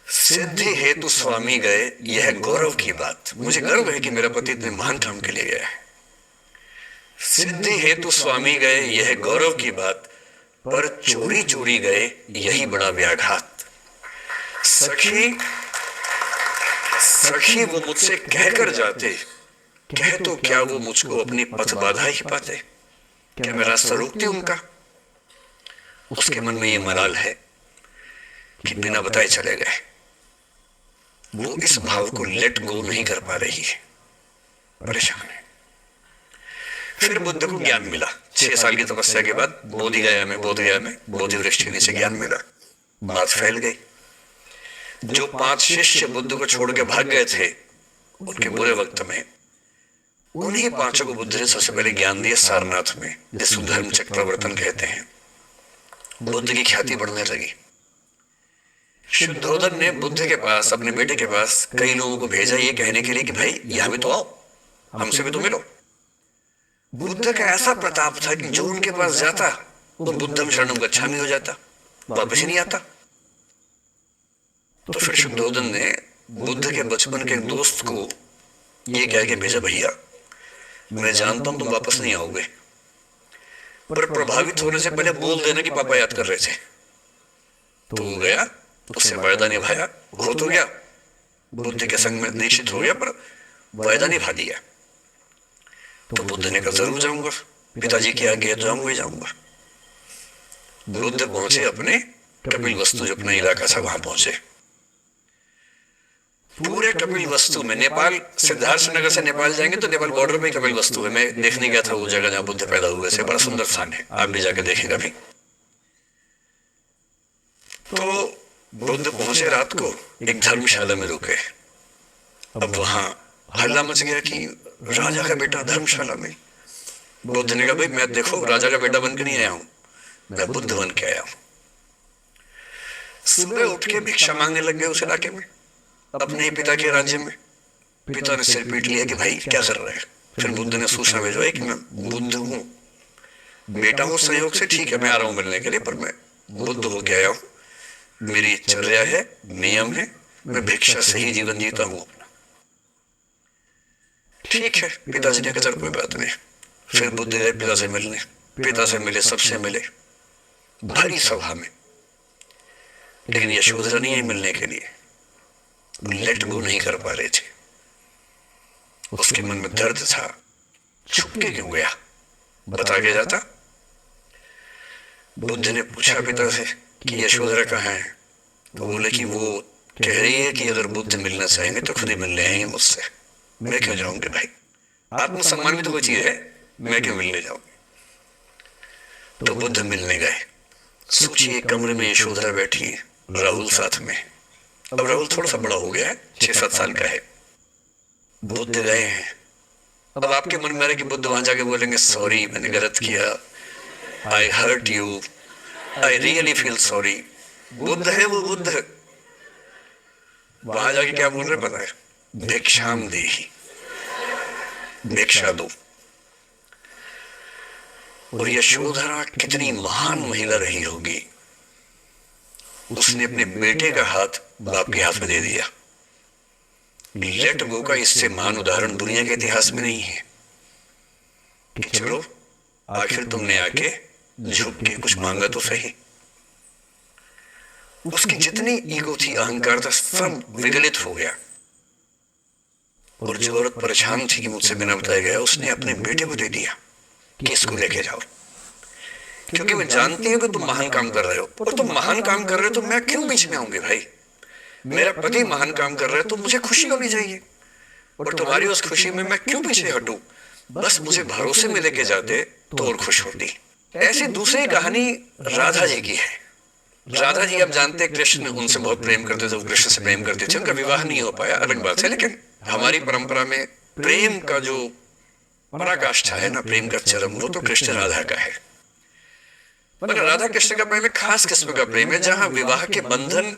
सिद्धि हेतु स्वामी गए, यह गौरव की बात। मुझे गर्व है कि मेरा पति इतने महान काम के लिए गया है। सिद्धि हेतु स्वामी गए, यह गौरव की बात, पर चोरी चोरी गए, यही बड़ा व्याघात। सखी सखी वो मुझसे कहकर जाते, कह तो क्या वो मुझको अपनी पथ बाधा ही पाते, क्या मैं रास्ता रोकती उनका? उसके मन में ये मलाल है कि बिना बताए चले गए। वो इस भाव को लेट गो नहीं कर पा रही है, परेशान है। फिर बुद्ध को ज्ञान मिला 6 साल की तपस्या के बाद। बोधगया में बोधि वृक्ष के नीचे ज्ञान मिला। बात फैल गई। जो 5 शिष्य बुद्ध को छोड़ के भाग गए थे उनके बुरे वक्त में, उन्हीं 5 को बुद्ध ने सबसे पहले ज्ञान दिया सारनाथ में, जिसको धर्म चक्र प्रवर्तन कहते हैं। बुद्ध की ख्याति बढ़ने लगी। शुद्धोधन ने बुद्ध के पास, अपने बेटे के पास कई लोगों को भेजा ये कहने के लिए कि भाई यहां भी तो आओ, हमसे भी तो मिलो। बुद्ध का ऐसा प्रताप था कि जो उनके पास जाता वो बुद्धम शरणम गच्छामि हो जाता, वापस ही नहीं आता। तो फिर शुद्धोधन ने बुद्ध के बचपन के दोस्त को ये कह के भेजा, भैया मैं जानता हूं तुम वापस नहीं आओगे, पर प्रभावित होने से पहले बोल देना कि पापा याद कर रहे थे। तो वो गया, उससे वायदा निभाया, हो तो गया, बुद्ध के संग में दीक्षित हो गया, पर वायदा निभा दिया। तो बुद्ध ने कहा जरूर जाऊंगा, पिताजी की आज्ञा जाऊंगा ही जाऊंगा। बुद्ध पहुंचे अपने कपिल वस्तु, जो अपना इलाका था वहां पहुंचे। पूरे कपिल वस्तु में, नेपाल सिद्धार्थ नगर से नेपाल जाएंगे तो नेपाल बॉर्डर में कपिल वस्तु है। मैं देखने गया था वो जगह जहां बुद्ध पैदा हुए थे, बड़ा सुंदर स्थान है, आप भी जाकर देखेंगे कभी। तो बुद्ध पहुंचे रात को, एक धर्मशाला में रुके। अब वहां हल्ला मच गया कि राजा का बेटा धर्मशाला में। बुद्ध ने कहा भाई मैं देखो राजा का बेटा बन के नहीं आया हूं, मैं बुद्ध बन के आया हूं। सुबह उठ के भिक्षा मांगने लग गए उस इलाके में, अपने पिता के राज्य में। पिता ने सिर पीट लिया कि भाई क्या कर रहे हैं। फिर बुद्ध ने सूचना भिजवाई कि मैं बुद्ध हूं, बेटा हूं संयोग से, ठीक है मैं आ रहा हूं मिलने के लिए, पर मैं बुद्ध हो के आया हूं, मेरी चर्या है, नियम है, मैं भिक्षा से ही जीवन जीता हूं अपना। ठीक है, पिताजी ने कहा कोई बात नहीं। फिर बुद्ध गए पिता से मिलने, पिता से मिले, सबसे मिले भारी सभा में, लेकिन यशोधरा नहीं आई मिलने के लिए, लेट गो नहीं कर पा रहे थे। उसके मन में दर्द था, छुप के क्यों गया, बता के जाता। बुद्ध ने पूछा पिता से कि यशोधरा कहाँ है, तो बोले कि वो कह रही है कि अगर बुद्ध मिलना चाहेंगे तो खुद ही मिलने आएंगे मुझसे, मैं क्यों जाऊंगी भाई, आत्मसम्मान भी तो कोई चीज है, मैं क्यों मिलने जाऊंगी। तो बुद्ध मिलने गए। सोचिए कमरे में यशोधरा बैठी है, राहुल साथ में। अब राहुल थोड़ा सा बड़ा हो गया है, 6-7 साल का है। बुद्ध गए हैं। अब आपके मन में आ रहा है कि बुद्ध वहां जाके बोलेंगे सॉरी मैंने गलत किया, I hurt you, I really feel sorry. बुद्ध है वो बुद्ध, वहां जाके क्या बोल रहे पता है, भिक्षाम देहि, भिक्षा दो। और यशोधरा कितनी महान महिला रही होगी, उसने अपने बेटे का हाथ बाप के हाथ में दे दिया। लेट गो का इससे महान उदाहरण दुनिया के इतिहास में नहीं है कि चलो आखिर तुमने आके झुक के कुछ मांगा तो सही। उसकी जितनी ईगो थी, अहंकार था, सब विगलित हो गया। और जो औरत परेशान थी कि मुझसे बिना बताया गया, उसने अपने बेटे को दे दिया कि इसको लेके जाओ, क्योंकि मैं जानती हूं कि तुम महान काम कर रहे हो, और तुम महान काम कर रहे हो तो मैं क्यों बीच में आऊंगी भाई। मेरा पति महान काम कर रहा है तो मुझे खुशी होनी चाहिए, और तुम्हारी उस खुशी में मैं क्यों पीछे हटूं। बस मुझे भरोसे में लेके जाते तो और खुश होती। ऐसी दूसरी कहानी राधा जी की है। राधा जी आप जानते हैं कृष्ण उनसे बहुत प्रेम करते थे, वो कृष्ण से प्रेम करते थे, उनका विवाह नहीं हो पाया, अलग बात है। लेकिन हमारी परंपरा में प्रेम का जो पराकाष्ठा है ना, प्रेम का चरम, वो तो कृष्ण राधा का है। मगर राधा कृष्ण का प्रेम एक खास किस्म का प्रेम है, जहां विवाह के बंधन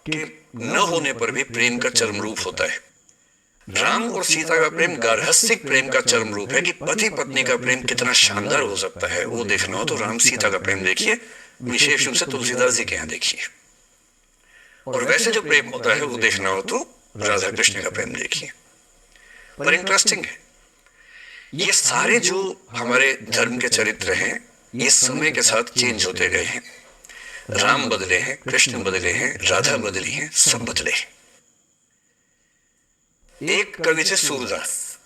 के न होने पर भी प्रेम का चरम रूप होता है। राम और सीता का प्रेम गार्हस्थ्यिक प्रेम का चरम रूप है कि पति पत्नी का प्रेम कितना शानदार हो सकता है। वो देखना हो तो राम सीता का प्रेम देखिए, विशेष रूप से तुलसीदास जी के यहाँ देखिए। और वैसे जो प्रेम होता है वो देखना हो तो राधा कृष्ण का प्रेम देखिए। पर इंटरेस्टिंग है, ये सारे जो हमारे धर्म के चरित्र हैं ये समय के साथ चेंज होते गए हैं। राम बदले हैं, कृष्ण बदले हैं, राधा बदली है, सब बदले हैं। एक कवि थे सूरदास,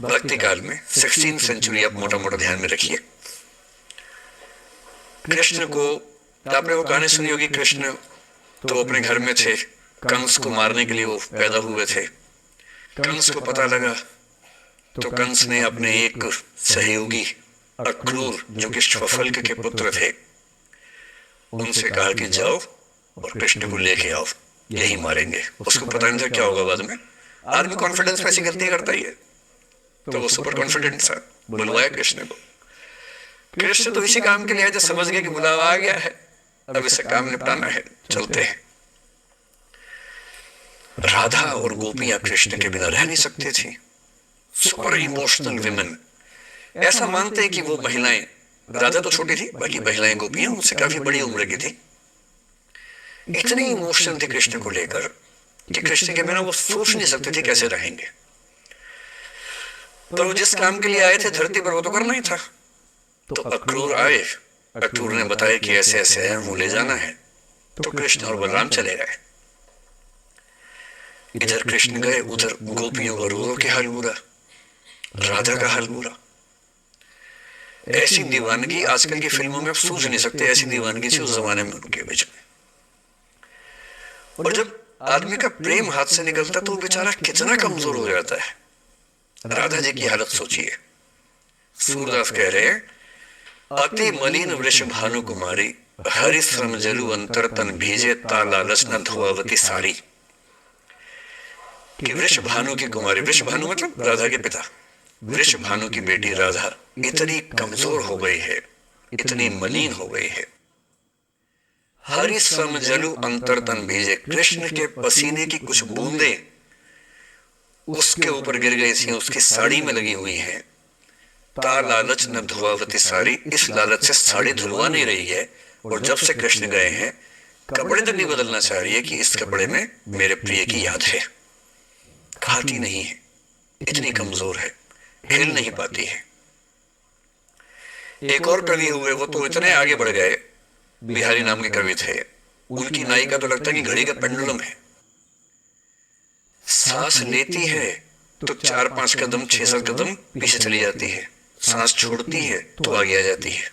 भक्ति काल में 16th सेंचुरी, आप मोटा मोटा ध्यान में रखिए। कृष्ण को आपने वो कहानी सुनी होगी, कृष्ण तो अपने घर में थे, कंस को मारने के लिए वो पैदा हुए थे। कंस को पता लगा तो कंस ने अपने एक सहयोगी अक्रूर, जो कि श्वफल्क के पुत्र थे, उनसे कहा कि जाओ और कृष्ण को लेके आओ, यही मारेंगे। उसको पता नहीं था क्या होगा बाद में। आदमी कॉन्फिडेंस में ऐसी गलती करता ही है, तो वो सुपर कॉन्फिडेंट था, बुलवाया कृष्ण को। कृष्ण तो इसी काम के लिए आए थे, समझ गए कि बुलावा आ गया है, अब इसे काम निपटाना है, चलते हैं। राधा और गोपियां कृष्ण के बिना रह नहीं सकती थी। सुपर इमोशनल विमेन, ऐसा मानते हैं कि वो महिलाएं, राधा तो छोटी थी, बाकी महिलाएं गोपियां उनसे काफी बड़ी उम्र की थी, इतनी इमोशनल थी कृष्ण को लेकर कि कृष्ण के बिना वो सोच नहीं सकते थे कैसे रहेंगे। तो जिस काम के लिए आए थे धरती पर, वो तो करना ही था। तो अक्रूर आए, अक्रूर ने बताया कि ऐसे ऐसे है, वो ले जाना है। तो कृष्ण और बलराम चले गए। इधर कृष्ण गए, उधर गोपियों और रूरों के हाल बुरा, राधा का हाल बुरा। ऐसी दीवानगी आजकल की फिल्मों में आप सोच नहीं सकते, ऐसी दीवानगी थी उस जमाने में उनके बीच में। और जब आदमी का प्रेम हाथ से निकलता तो वो बेचारा कितना कमजोर हो जाता है। राधा जी की हालत सोचिए। सूरदास कह रहे हैं, अति मलिन वृष भानु कुमारी, हरिश्रम जलु अंतर तन भीजे, ता लालच न धुआवती साड़ी। कि वृष भानु की कुमारी, वृष भानु मतलब राधा के पिता, वृष भानु की बेटी राधा इतनी कमजोर हो गई है, इतनी मलिन हो गई है। हरिश्रम जलु अंतर तन भीजे, कृष्ण के पसीने की कुछ बूंदें उसके ऊपर गिर गई थी, उसकी साड़ी में लगी हुई है। ता लालच न धुआवती साड़ी, इस लालच से साड़ी धुलवा नहीं रही है। और जब से कृष्ण गए हैं कपड़े तक नहीं बदलना चाह रही है कि इस कपड़े में मेरे प्रिय की याद है। खाती नहीं है, इतनी कमजोर है, हिल नहीं पाती है। एक और कवि हुए, वो तो इतने आगे बढ़ गए, बिहारी नाम के कवि थे, उनकी नायिका तो लगता है कि घड़ी का पेंडुलम है। सांस लेती है तो 4-5 कदम 6-7 कदम पीछे चली जाती है, सांस छोड़ती है तो आगे आ जाती है।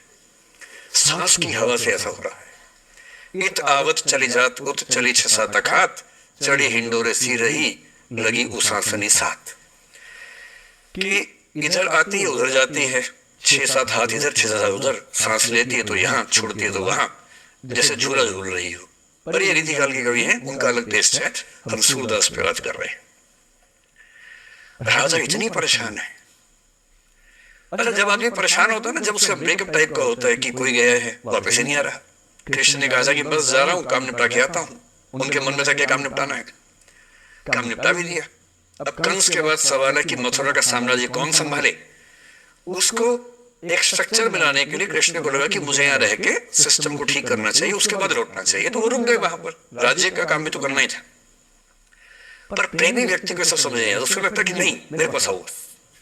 सांस की हवा से ऐसा हो रहा है। इत आवत चली जात उत चली 6-7 अखात, चढ़ी हिंडोरे सी रही लगी उसासनी साथ। कि इधर आती है उधर जाती है, 6-7 हाथ इधर 6-7 हाथ उधर, सांस लेती है तो यहां, छोड़ती है तो वहां, जैसे झूला झूल रही हो। पर ये रीतिकाल के कवि हैं, उनका अलग टेस्ट है, हम सूरदास पे बात कर रहे हैं। राजा इतनी परेशान है। अच्छा, जब आदमी परेशान होता है ना, जब उसका ब्रेकअप टाइप का होता है कि कोई गया है वापस ही नहीं आ रहा, कृष्ण ने कहा कि बस जा रहा हूं, काम निपटा के आता हूं। उनके मन में था क्या काम निपटाना है, काम निपटा भी दिया। अब कंस के बाद सवाल है कि मथुरा का साम्राज्य कौन संभाले। उसको एक स्ट्रक्चर बनाने के लिए कृष्ण को लगा कि मुझे यहाँ रह के सिस्टम को ठीक करना चाहिए, उसके बाद लौटना चाहिए। तो वो रुक गए वहां पर, राज्य का काम भी तो करना ही था। पर प्रेमी व्यक्ति को सब समझ नहीं आया, उसको लगता कि नहीं मेरे पास आओ,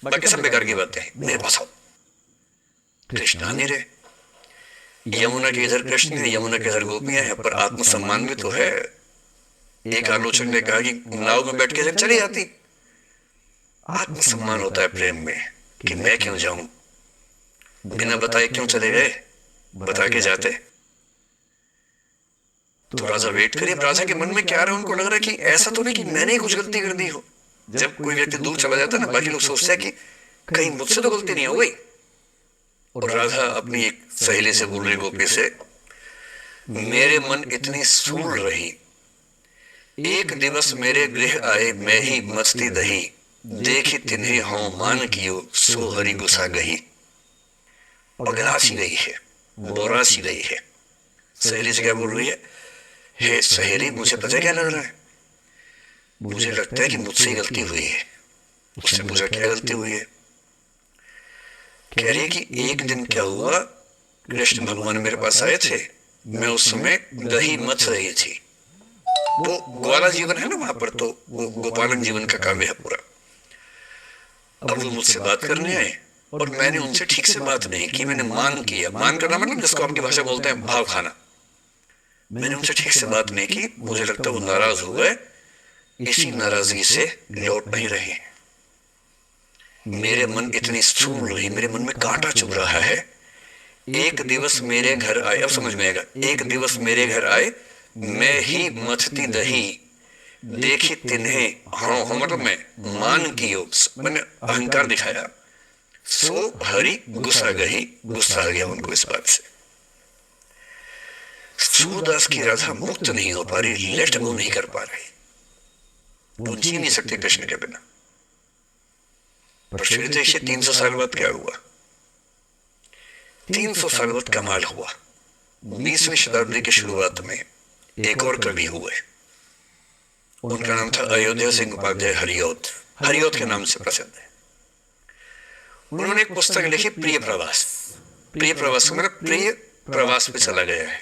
बाकी सब बेकार की बातें हैं, मेरे पास आओ। कृष्ण आने रहे। यमुना के इधर कृष्ण है, यमुना के इधर गोपियां हैं, पर आत्मसम्मान भी तो है। एक आलोचक ने कहा कि नाव में बैठ के जब चली जाती। आत्मसम्मान होता है प्रेम में कि मैं क्यों जाऊं, बिना बताए क्यों चले गए, बता के जाते। तो राजा वेट करिए, राजा के मन में क्या रहा, उनको लग रहा है कि ऐसा तो नहीं कि मैंने ही कुछ गलती कर दी हो। जब कोई व्यक्ति दूर चला जाता है ना, बाकी लोग सोचते हैं कि कहीं मुझसे तो गलती नहीं हो गई। और राधा अपनी एक सहेली से बोल रही, गोपी से, मेरे मन इतनी सूल रही, एक दिवस मेरे गृह आए मैं ही मस्ती दही, देखी तिन्हें हों मान कियो सो हरि गुस्सा गही। पगला सी गई है, बोरा सी गई है। सहेली से क्या बोल रही है, हे सहेली, मुझे पता क्या लग रहा है, मुझे लगता है कि मुझसे गलती हुई है। उससे पूछा क्या गलती हुई है। कह रही है कि एक दिन क्या हुआ, कृष्ण भगवान मेरे पास आए थे, मैं उस समय दही मथ रही थी। वो ग्वाला जीवन है ना वहां पर, तो वो गोपालन जीवन का काव्य है पूरा। अब वो मुझसे बात करने आए और मैंने उनसे ठीक से बात नहीं की, मैंने मान किया। मान करना मतलब जिसको आपकी भाषा बोलते हैं भाव खाना। मैंने उनसे ठीक से बात नहीं की, मुझे लगता वो नाराज हो गए, इसी नाराजगी से लौट नहीं रहे। मेरे मन इतनी सूल रही, मेरे मन में कांटा चुभ रहा है। एक दिवस मेरे घर आए, अब समझ में आएगा, एक दिवस मेरे घर आए मैं ही मथती दही, देखी तिन्हें हाँ मतलब मैं मान कियो, मैंने अहंकार दिखाया, सो हरि गुस्सा गही, गुस्सा आ गया उनको इस बात से। सूरदास की राधा मुक्त नहीं हो पा रही, लेट गो नहीं कर पा रही, वो जी नहीं सकते कृष्ण के बिना। पर फिर देखिए 300 साल बाद क्या हुआ। 300 साल बाद कमाल हुआ। 20वीं शताब्दी की शुरुआत में एक और कवि हुए, उनका नाम था अयोध्या सिंह उपाध्याय हरिऔध, हरिऔध के नाम से प्रसिद्ध है। उन्होंने एक पुस्तक लिखी प्रिय प्रवास। प्रिय प्रवास मतलब प्रिय प्रवास पे चला गया है,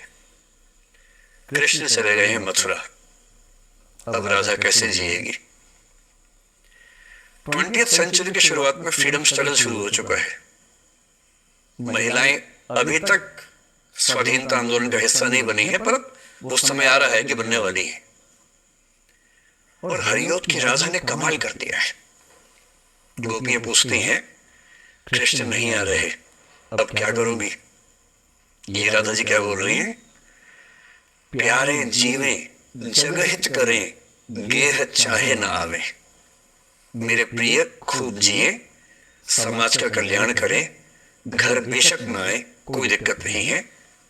कृष्ण चले गए हैं मथुरा, अब राधा कैसे जिएगी। 20वीं सेंचुरी की शुरुआत में फ्रीडम स्ट्रगल शुरू हो चुका है। महिलाएं अभी तक स्वाधीनता आंदोलन का हिस्सा नहीं बनी है, पर वो समय आ रहा है कि बनने वाली है। और हरिऔध की राधा ने कमाल कर दिया है। गोपियां पूछती हैं कृष्ण नहीं आ रहे, अब क्या करोगी। ये राधा जी क्या बोल रही हैं, प्यारे जीवे जगहित करें, गेह चाहे न आवे। मेरे प्रिय खूब जिए, समाज का कल्याण करें, घर बेशक न आए, कोई दिक्कत नहीं है,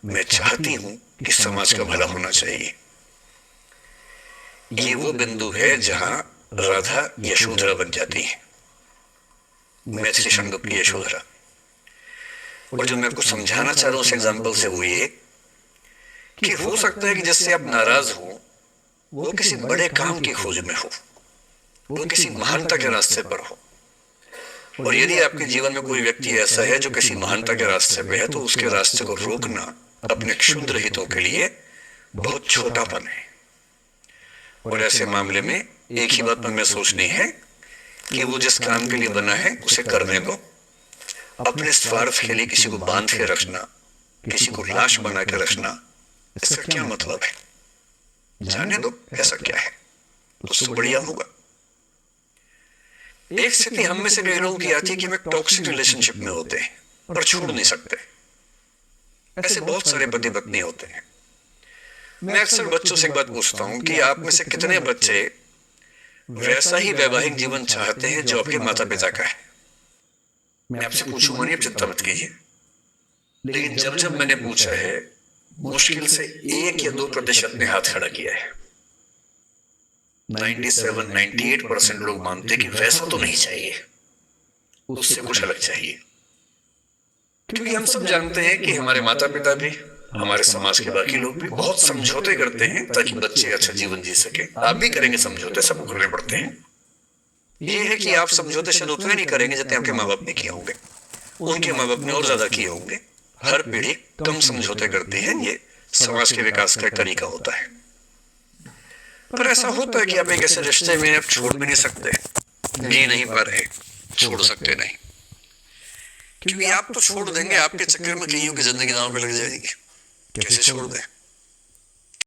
मैं चाहती हूं कि समाज का भला होना चाहिए। ये वो बिंदु है जहां राधा यशोधरा बन जाती है, मैथिली संगम की यशोधरा। और जो मैं आपको समझाना चाह रहा हूं उस एग्जाम्पल से वो ये कि हो सकता है कि जिससे आप नाराज हो वो किसी बड़े काम की खोज में हो, वो किसी महानता के रास्ते पर हो। और यदि आपके जीवन में कोई व्यक्ति ऐसा है जो किसी महानता के रास्ते पे है, तो उसके रास्ते को रोकना अपने क्षुद्र हितों के लिए बहुत छोटापन है। और ऐसे मामले में एक ही बात हमें सोचनी है कि वो जिस काम के लिए बना है उसे करने दो। अपने स्वार्थ के लिए किसी को बांध के रखना, किसी को लाश बना के रखना, इसका क्या मतलब है। जाने दो ऐसा क्या है, तो बढ़िया होगा। एक स्थिति हम में से कई लोगों की आती है कि हम टॉक्सिक रिलेशनशिप में होते हैं पर छोड़ नहीं सकते। ऐसे बहुत सारे पति पत्नी होते हैं। मैं अक्सर बच्चों से एक बात पूछता हूं कि आप में से कितने बच्चे वैसा ही वैवाहिक जीवन चाहते हैं जो आपके माता पिता का है। मैं आपसे पूछूंगा नहीं, आप चिंता मत कीजिए, लेकिन जब जब मैंने पूछा है मुश्किल से 1 या 2% ने हाथ खड़ा किया है। 97-98% लोग मानते कि वैसा तो नहीं चाहिए, उससे कुछ अलग चाहिए। क्योंकि हम सब जानते हैं कि हमारे माता पिता भी, हमारे समाज के बाकी लोग भी बहुत समझौते करते हैं ताकि बच्चे अच्छा जीवन जी सके। आप भी करेंगे समझौते, सबको करने पड़ते हैं। ये है कि आप समझौते शायद उतने नहीं करेंगे जितने आपके माँ बाप ने किए होंगे, उनके माँ बाप ने और ज्यादा किए होंगे। हर पीढ़ी कम समझौते करती है, ये समाज के विकास का तरीका होता है। पर ऐसा होता है कि आप एक ऐसे रिश्ते में आप छोड़ भी नहीं सकते, जी नहीं पा रहे, छोड़ सकते नहीं, क्योंकि आप तो छोड़ देंगे, आपके चक्कर में कईयों की जिंदगी नाव पे लग जाएगी। कैसे छोड़ दें।